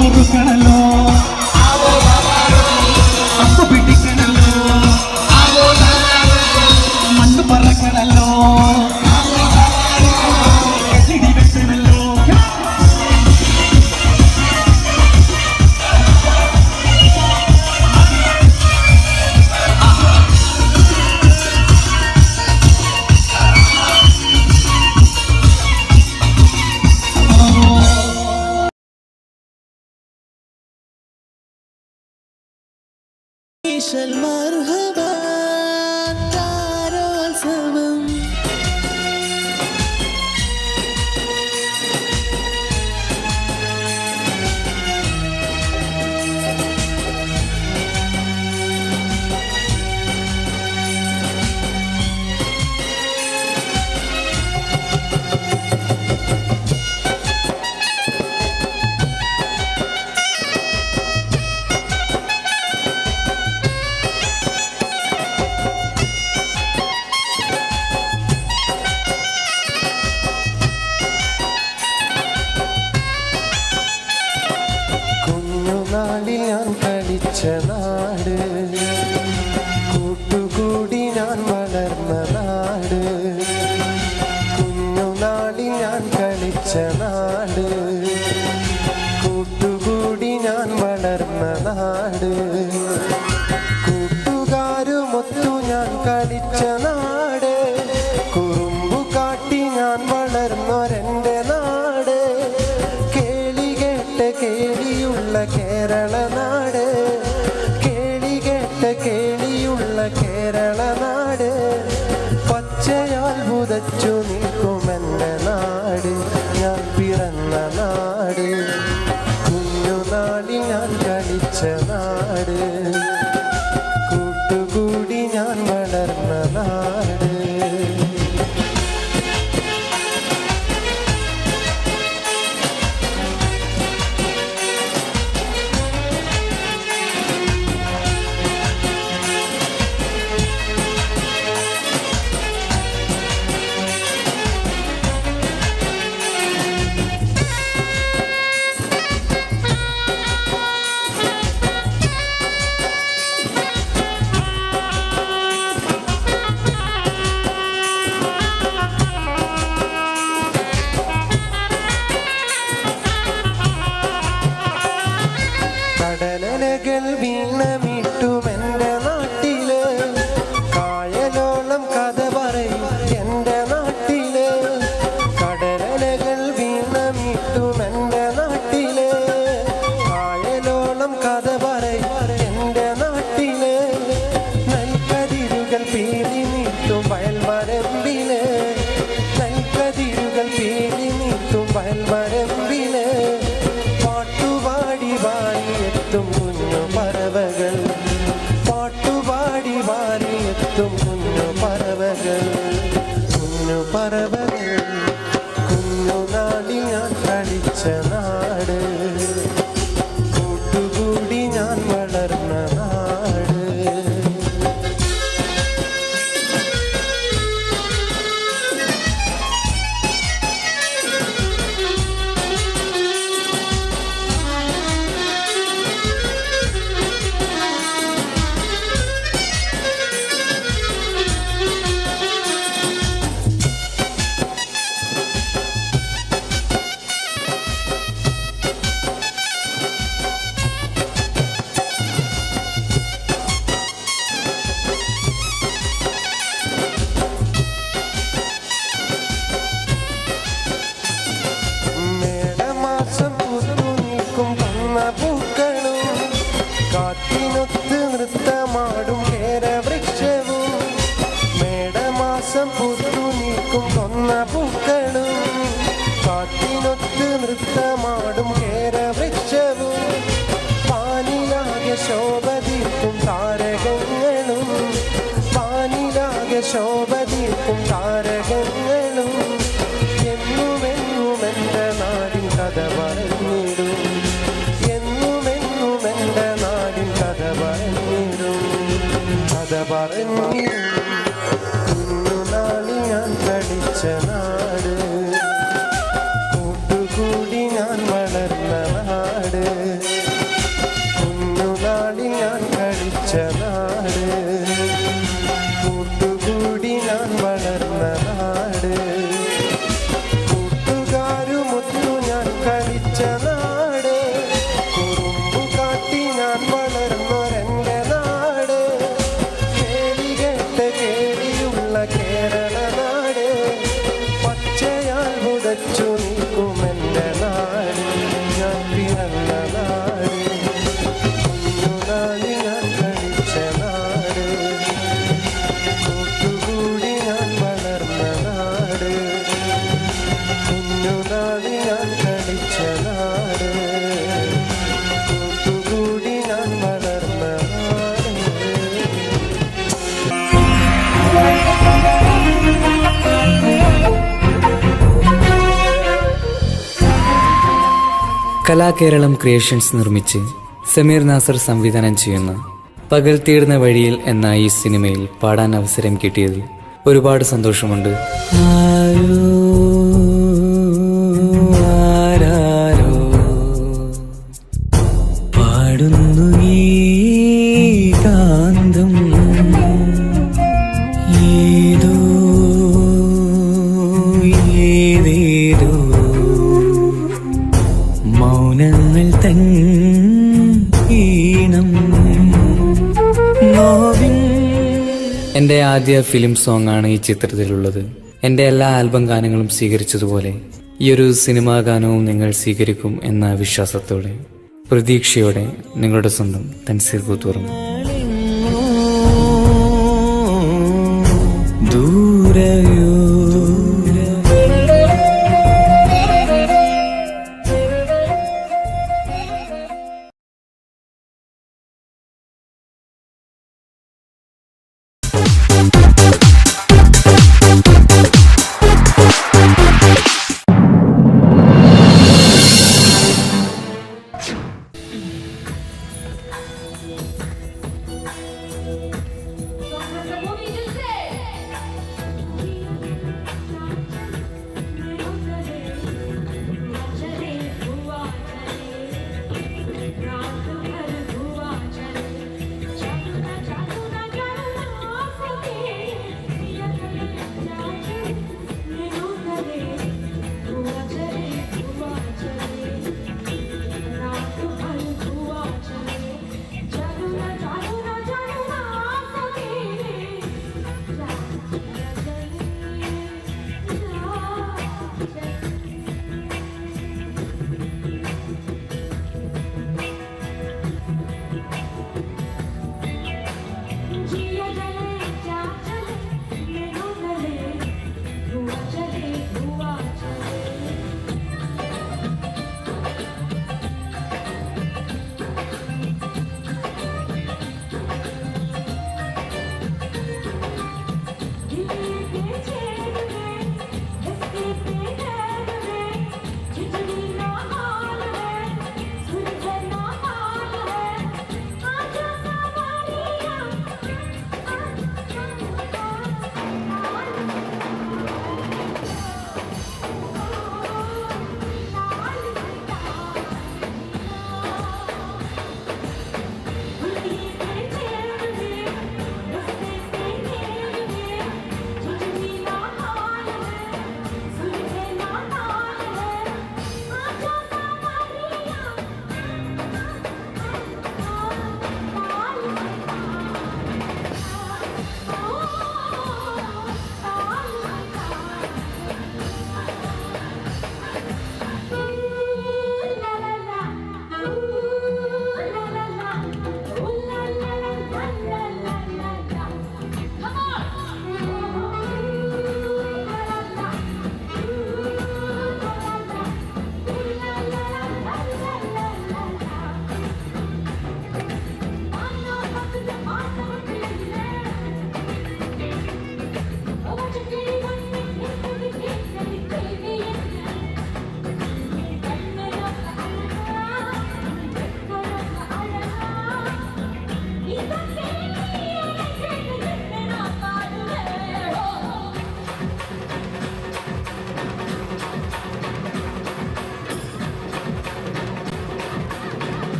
കൊടുക്കണല്ലോ, അപ്പ് പിടിക്കണല്ലോ, മണ്ണ് പറക്കണല്ലോ, എതിടി വെക്കണല്ലോ. مرحبا താരോത്സവം ഉറച്ചു നിൽക്കുമെൻ്റെ നാട്, ഞാൻ പിറന്ന നാട്, കുഞ്ഞുനാളിൽ ഞാൻ കളിച്ച നാട്, കൂട്ടുകൂടി ഞാൻ വളർന്ന നാട്. കടലലകൾ വീണമിട്ടുമെൻ്റെ നാട്ടില്, കായലോളം കഥ പറയും എൻ്റെ നാട്ടില്. കടലലകൾ വീണമിട്ടുമെൻ്റെ നാട്ടില്, കായലോളം കഥ പറയും എൻ്റെ നാട്ടില്. നെൽക്കതിരുകൾ പീലി നീട്ടും വയൽമരമ്പില്, നെൽക്കതിരുകൾ പീലി നീട്ടും വയൽമരമ്പില്. പാട്ടുപാടി വാരിയെത്തും കുഞ്ഞു പറവകൾ, പാട്ടുപാടി വാരിയെത്തും കുഞ്ഞു പറവകൾ, കുഞ്ഞു പറവകൾ. കുഞ്ഞുനാളിൽ ഞാൻ കളിച്ച നാട്, കൂട്ടുകൂടി ഞാൻ വളർന്ന നാട്. മേടമാസം പൂത്തു നിൽക്കും പൂക്കളും, കാറ്റിനൊത്ത് നൃത്തമാടും കേരവൃക്ഷവും. മേടമാസം പൂത്തു നിൽക്കും പൂക്കളും, കാറ്റിനൊത്ത് നൃത്തമാടും കേരവൃക്ഷവും. പാനിലാകെ ശോഭതീർക്കും താരകങ്ങളും, പാനിലാകെ ശോഭതീർക്കും താരകങ്ങളും. എന്നുമെന്നുമെൻ്റെ നാടിൻ കഥ പറഞ്ഞിടും, എന്നുമെന്നുമെൻ്റെ നാടിൻ കഥ പറഞ്ഞിടും, കഥ പറഞ്ഞിടും. കുഞ്ഞുനാളിൽ ഞാൻ കളിച്ച നാട്, കൂട്ടുകൂടി ഞാൻ വളർന്ന നാട്, കുഞ്ഞുനാളിൽ ഞാൻ കളിച്ച നാട്, കൂട്ടുകൂടി ഞാൻ വളർന്ന നാട്. കൂട്ടുകാരുമൊത്തു ഞാൻ കളിച്ച നാട്, കുറുമ്പു കാട്ടി ഞാൻ വളർന്നൊരെൻ്റെ നാട്. കേളി കേട്ട കേളിയുള്ള കേരള നാട്, പച്ചയാൽ ഉദച്ചു നിൽക്കുമെൻ്റെ നാട്, ഞാൻ പിറന്ന നാട്, കുഞ്ഞുനാളിൽ ഞാൻ കളിച്ച നാട്, കൂട്ടുകൂടി ഞാൻ വളർന്ന നാട്, കുഞ്ഞുനാളിൽ ഞാൻ കളിച്ച നാട്, കൂട്ടുകൂടി ഞാൻ വളർന്ന നാട്. കലാകേരളം ക്രിയേഷൻസ് നിർമ്മിച്ച് സമീർ നാസർ സംവിധാനം ചെയ്യുന്ന പകൽ തീർന്ന വഴിയിൽ എന്ന ഈ സിനിമയിൽ പാടാൻ അവസരം കിട്ടിയതിൽ ഒരുപാട് സന്തോഷമുണ്ട്. ആരാരോ പാടുന്നു ഈ കാന്തം, ഏതോ ഏതേതോ മൗനങ്ങൾ തൻ ഈണം. എൻ്റെ ആദ്യ ഫിലിം സോങ് ആണ് ഈ ചിത്രത്തിലുള്ളത്. എൻ്റെ എല്ലാ ആൽബം ഗാനങ്ങളും സ്വീകരിച്ചതുപോലെ ഈ ഒരു സിനിമാ ഗാനവും നിങ്ങൾ സ്വീകരിക്കും എന്ന വിശ്വാസത്തോടെ പ്രതീക്ഷയോടെ നിങ്ങളുടെ സ്വന്തം തൻസീർ കൂത്തുപറമ്പ്. ദൂരയോ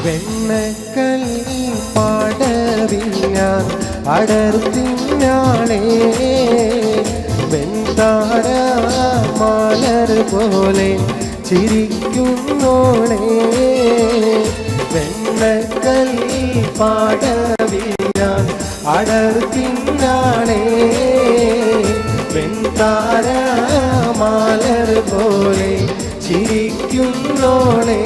വെണ്ണക്കല്ലി പാടവിൽ ഞാൻ അടർത്തിനാളേ വെൺതാര മാലർ പോലെ ചിരിക്കുന്നോളേ വെണ്ണക്കല്ലി പാടവിൽ ഞാൻ അടർത്തിനാളേ വെൺതാര മാലർ പോലെ ചിരിക്കുന്നോളേ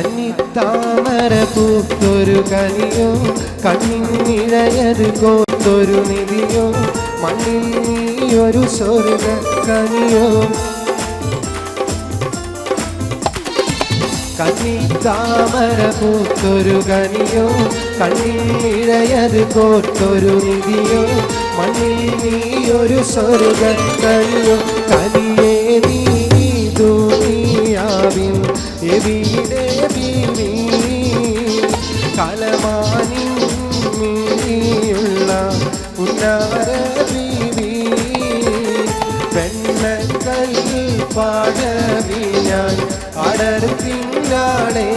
കന്നിത്താമര പൂത്തൊരു കനിയോ കണ്ണിനിഴയത് കോത്തൊരു നിധിയോ മണ്ണിൽ നീയൊരു സ്വർഗ കനിയോ കന്നിത്താമര പൂത്തൊരു കനിയോ കണ്ണിനിഴയത് കോത്തൊരു നിധിയോ മണ്ണിൽ നീയൊരു സ്വർഗ കനിയോ കനിയേ നീ ദുനിയാവിൻ എവിടെ ബീവി കലമാനിയുള്ള ഉന്നാര ബീവി വെണ്ണക്കല്ലി പാടവി ഞാൻ അടർത്തിനാളേ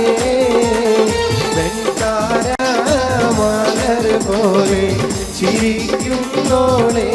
വെൺതാര മലർ പോലെ ചിരിക്കുന്നോളേ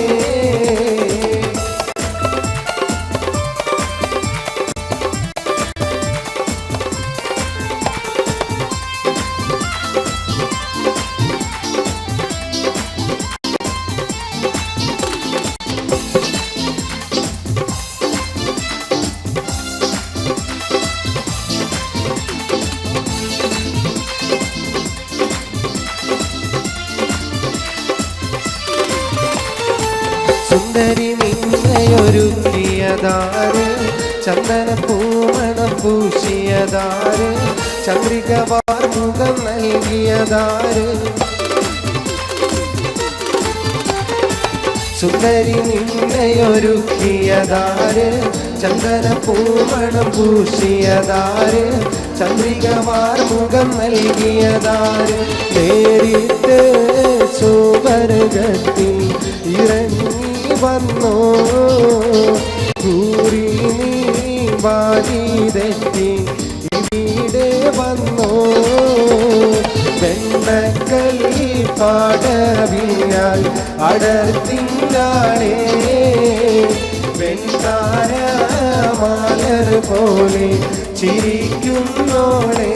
സുന്ദരി നിന്നയൊരുക്കിയതാര് ചന്ദന പൂമണം പൂശിയതാര് ചന്ദ്രിക വാർമുഖം നൽകിയതാര് സുന്ദരി നിന്നയൊരുക്കിയതാര് ചന്ദന പൂമണം പൂശിയതാര് ചന്ദ്രിക വാർമുഖം നൽകിയതാര് നേരിട്ട് സുവർഗത്തിൽ ഇറങ്ങി വന്നോ കൂറി നീ ബാലിതെറ്റി ഇവിടെ വന്നോ വെണ്ണക്കല്ലി പാടവിനാൽ അടർത്തിനാളേ വെൺതാര മാലർ പോലെ ചിരിക്കുന്നോളേ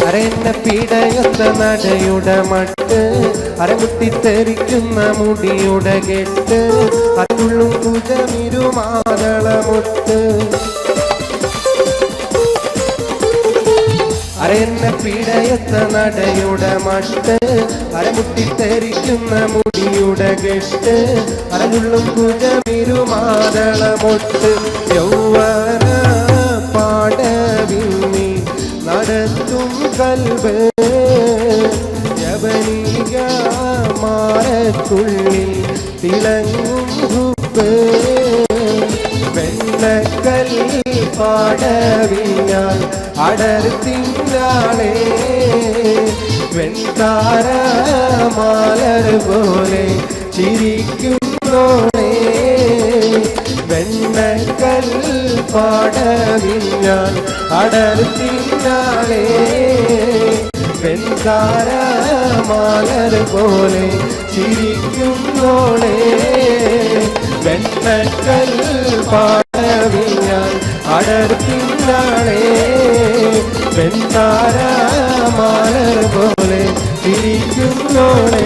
അരയെന്നെ പിടയുന്ന നടയുടെ മട്ട് അരമുട്ടിത്തെറിക്കുന്ന മുടിയുടെ കെട്ട് അതുള്ളും കുജമിരുമാതളമൊട്ട് അരയെന്നെ പിടയുന്ന നടയുടെ മട്ട് അരമുട്ടിത്തെറിക്കുന്ന മുടിയുടെ കെട്ട് അതുള്ളും കുജമിരുമാതളമൊട്ട് യൗവന പാടവിൽ നീ നടത്തും കൽബ് യവനിക മാറത്തുള്ളിൽ തിളങ്ങും ഹുബ് വെണ്ണക്കല്ലി പാടവിൽ ഞാൻ അടർത്തിനാളേ വെൺതാര മാലർ പോലെ ചിരിക്കുന്നോളേ വെണ്ണക്കല്ലി പാടവിൽ ഞാൻ അടർത്തിനാളേ വെൺതാര മാലർ പോലെ ചിരിക്കുന്നോളേ വെണ്ണക്കല്ലി പാടവിൽ ഞാൻ അടർത്തിനാളേ വെൺതാര മാലർ പോലെ ഇരിക്കുന്നോളേ.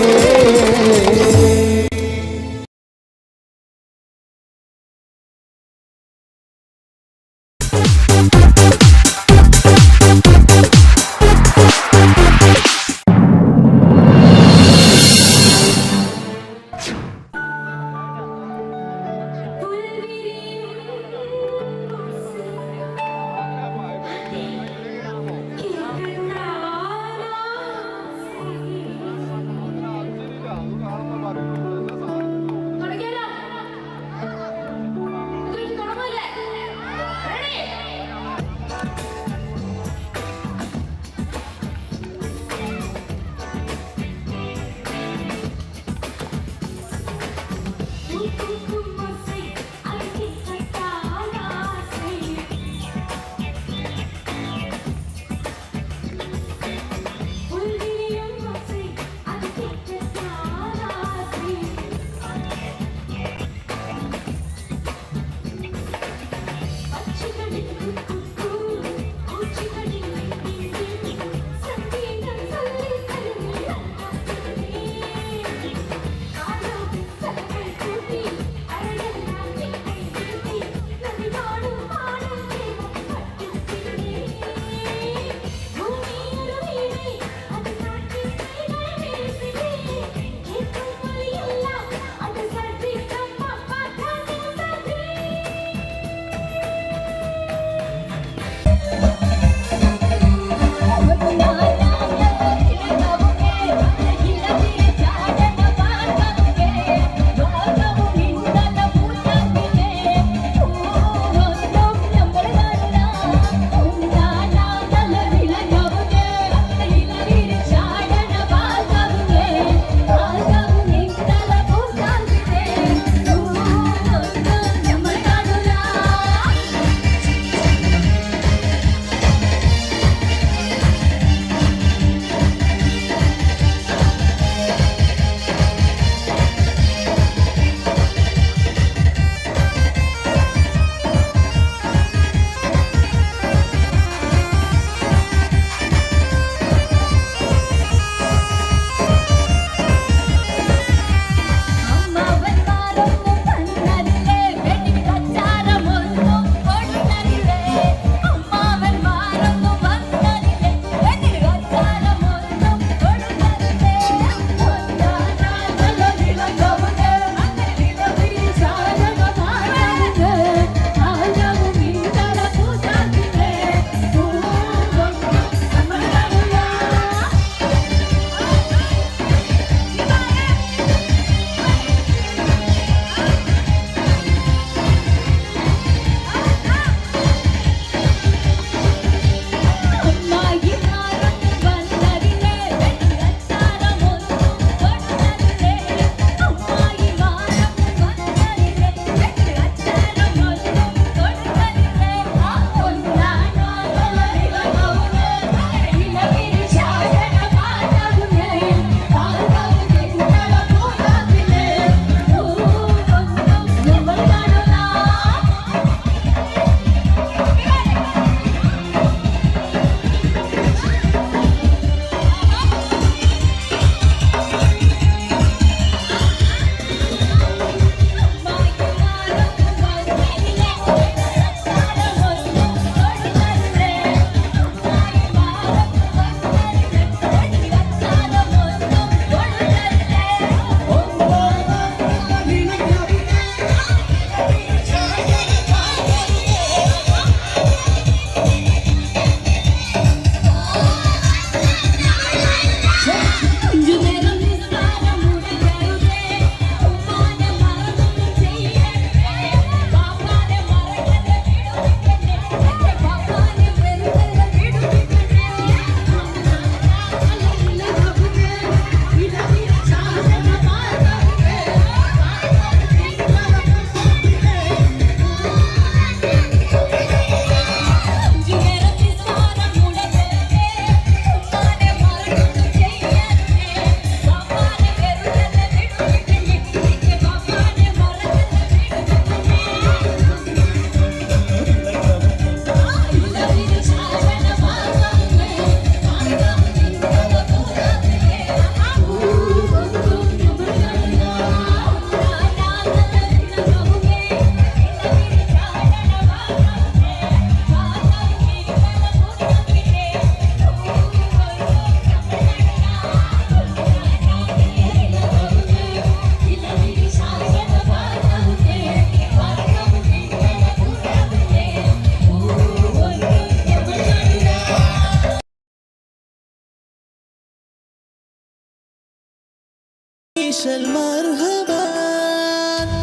ഈശൽ മർഹബ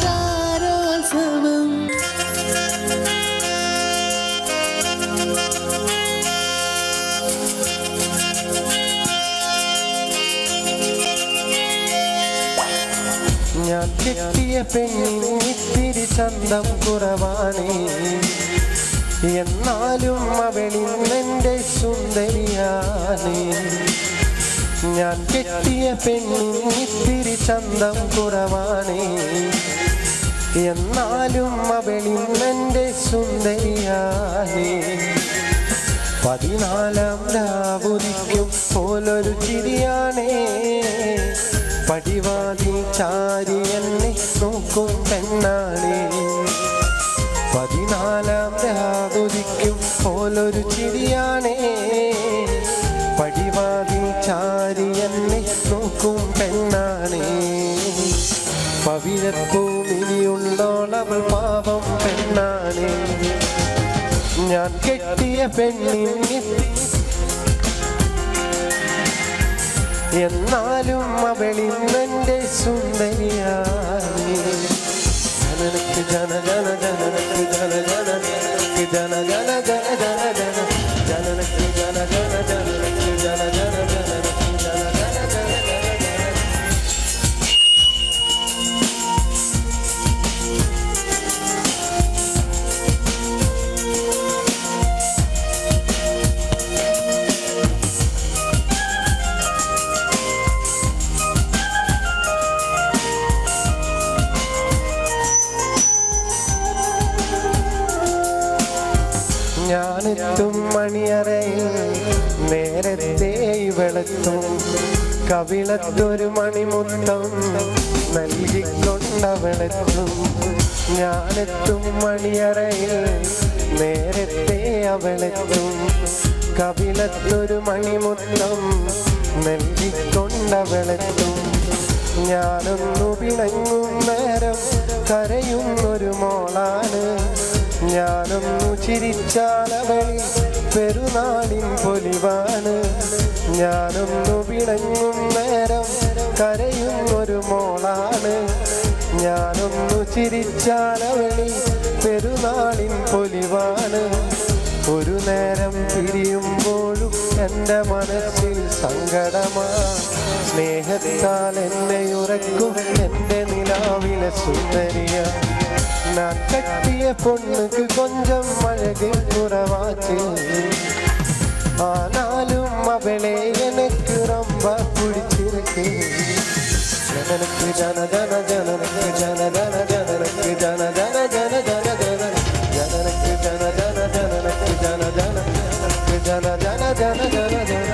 താരോത്സവം. ഞാൻ കിട്ടിയ പെണ്ണിന് ഇത്തിരി ചന്തം കുറവാണേ, എന്നാലും അവളിന്നെൻ്റെ സുന്ദരിയാണേ. ഞാൻ കെട്ടിയ പെണ്ണിന് ഇത്തിരി ചന്തം കുറവാണേ, എന്നാലും അവളിന്നെൻ്റെ സുന്ദരിയാണേ. 14 രാവുദിക്കും പോലൊരു ചിരിയാണേ, പടിവാതിൽ ചാരി എന്നെ നോക്കും പെണ്ണാണേ. 14 രാവുദിക്കും പോലൊരു ചിരിയാണേ, പടിവാതിൽ ചാരി എന്നെ നോക്കും പെണ്ണാണേ. പവിഴപ്പൂമിനിയുള്ളോളവൾ പാവം പെണ്ണാണേ. ഞാൻ കെട്ടിയ പെണ്ണിന് എന്നാലും അവളിന്നെൻ്റെ സുന്ദരിയാണേ. ജനനക്ക് ജന ജന ജനനക്ക് ജന ജന ജനനക്ക് ജന ജന ജന ജന ജന ജനനക്ക് ജന ജന ജനനക്ക് ജന ജന ജനനക്ക് ജന ജന ജന ജന. ഞാനെത്തും മണിയറയിൽ നേരത്തെ ഇവളെത്തും, കവിളത്തൊരു മണിമുത്തം നൽകിക്കൊണ്ടവളെത്തും. ഞാനെത്തും മണിയറയിൽ നേരത്തെ അവളെത്തും, കവിളത്തൊരു മണിമുത്തം നൽകിക്കൊണ്ടവളെത്തും. ഞാനൊന്നു പിണങ്ങും നേരം കരയുന്നൊരു മോളാണ്, ഞാനൊന്നു ചിരിച്ചാലവളിൽ പെരുന്നാളിൻ പൊലിവാണ്. ഞാനൊന്നു പിണങ്ങും നേരം കരയുന്നൊരു മോളാണ്, ഞാനൊന്നു ചിരിച്ചാലവളിൽ പെരുന്നാളിൻ പൊലിവാണ്. ഒരു നേരം പിരിയുമ്പോഴും എൻ്റെ മനസ്സിൽ സങ്കടമാ, സ്നേഹത്താൽ എന്നെ ഉറക്കും എൻ്റെ നിലാവിലെ സുന്ദരിയ. ഞാൻ കെട്ടിയ പൊണ്ണുക്ക് കൊഞ്ചം അഴകിൽ കുറവാച്ച്, ആനാലും അവളെ എനിക്ക് ரொம்ப പിടിച്ചിருக்கு. ജനനക്ക് ജന ജന ജനനക്ക് ജന ജന ജനനക്ക് ജന ജന ജന ജന ജന ജനനക്ക് ജന ജന ജനനക്ക് ജന ജന ജന ജന ജന ജന ജന.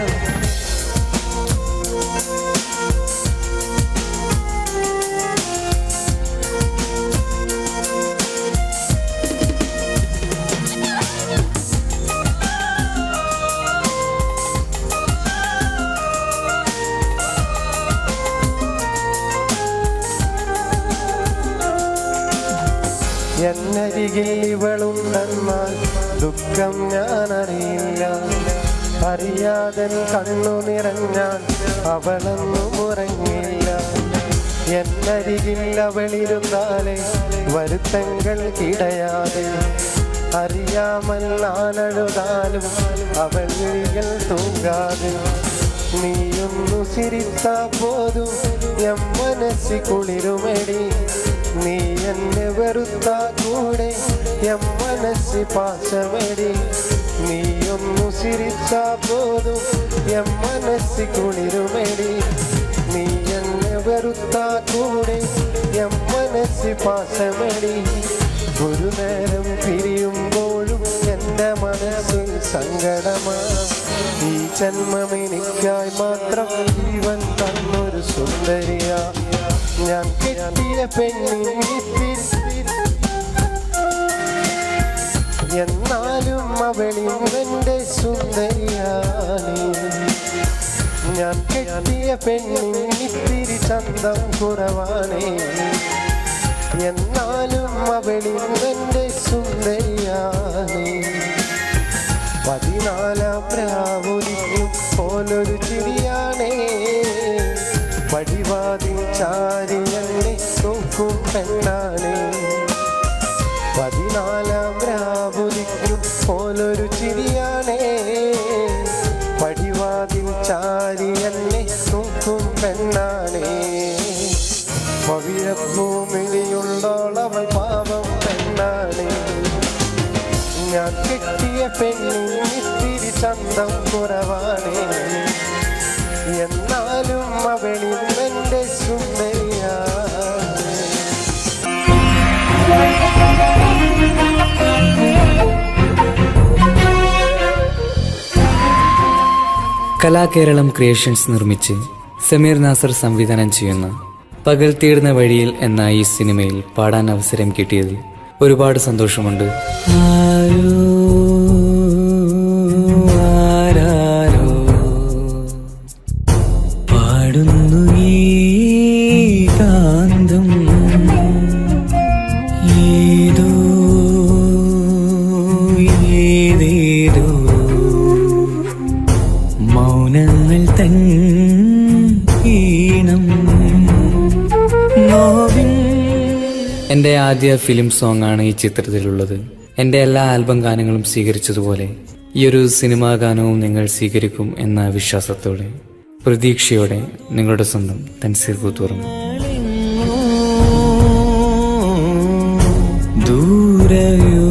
എന്നരികിൽ ഇവളുണ്ടെന്നാൽ ദുഃഖം ഞാനറിയില്ല, അറിയാതെ കണ്ണു നിറഞ്ഞാൽ അവളൊന്നും ഉറങ്ങില്ല. എന്നരികിൽ അവളിരുന്നാലേ വരുത്തങ്ങൾ കിടയാതെ, അറിയാമല്ലാനഴുതാലും അവൾ വിളികൾ തൂങ്ങാതെ. നീയൊന്നു ചിരിത്താ പോതും എൻ മനസ്സി കുളിരുമെടി, നീ എന്നെ വെറുത്താ കൂടെ എൻ മനസ്സി പാശമെടി. നീയൊന്നു ചിരിച്ചാ പോതും എൻ മനസ്സി കുളിരുമെടി, നീ എന്നെ വെറുത്താ കൂടെ എൻ മനസ്സി പാശമെടി. ഒരു നേരം പിരിയുമ്പോഴും എൻ്റെ മനസ്സിൽ സങ്കടമാ, ഈ ജന്മം എനിക്കായി മാത്രം ജീവൻ തന്നൊരു സുന്ദരിയാ. ഞാൻ കെട്ടിയ പെണ്ണിന് എന്നാലും അവളിന്നെൻ്റെ സുന്ദരിയാണ്. ഞാൻ കെട്ടിയ പെണ്ണിന് ഇത്തിരി ചന്തം കുറവാണേ, എന്നാലും അവളിന്നെൻ്റെ സുന്ദരിയാണ്. 14 പ്രാവുദിക്കും പോലൊരു ചിരിയാണേ, പടിവാതിൽ ചാ പോലൊരു ചിരിയാണേ പടിവാതിൽ ചാരി എന്നെ നോക്കും പെണ്ണാണേ പവിഴഭൂമിളിയുള്ളോളവൾ പാവം പെണ്ണാണേ ഞാൻ കെട്ടിയ പെണ്ണിന് ഇത്തിരി ചന്തം കുറവാണേ എന്നാലും അവളിൽ എൻ്റെ സുന്ദരിയാണ് കലാകേരളം ക്രിയേഷൻസ് നിർമ്മിച്ച് സമീർ നാസർ സംവിധാനം ചെയ്യുന്ന പകൽ തീർന്ന വഴിയിൽ എന്ന ഈ സിനിമയിൽ പാടാൻ അവസരം കിട്ടിയതിൽ ഒരുപാട് സന്തോഷമുണ്ട്. ആരാരോ പാടുന്നു ഈ കാന്തം ഏതോ ഏതേതോ മൗനങ്ങൾ തൻ ഈണം. എൻ്റെ ആദ്യ ഫിലിം സോങ് ആണ് ഈ ചിത്രത്തിലുള്ളത്. എൻ്റെ എല്ലാ ആൽബം ഗാനങ്ങളും സ്വീകരിച്ചതുപോലെ ഈ ഒരു സിനിമാ ഗാനവും നിങ്ങൾ സ്വീകരിക്കും എന്ന വിശ്വാസത്തോടെ പ്രതീക്ഷയോടെ നിങ്ങളുടെ സ്വന്തം തൻസീർ കൂത്തുറങ്ങും. ദൂരയോ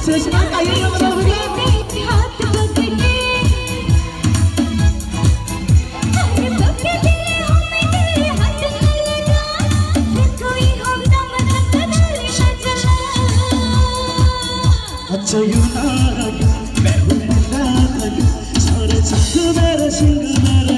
सुषमा कहीं चुपके से हाथ पकड़े अरे पकड़े तेरे हो मैं तेरे हाथ न लगा फिर कोई हो दम तक डाले न चला अच्छा यूं ना लगे मैं हूँ ना लगे सारे चित्त मेरे सिंग मेरे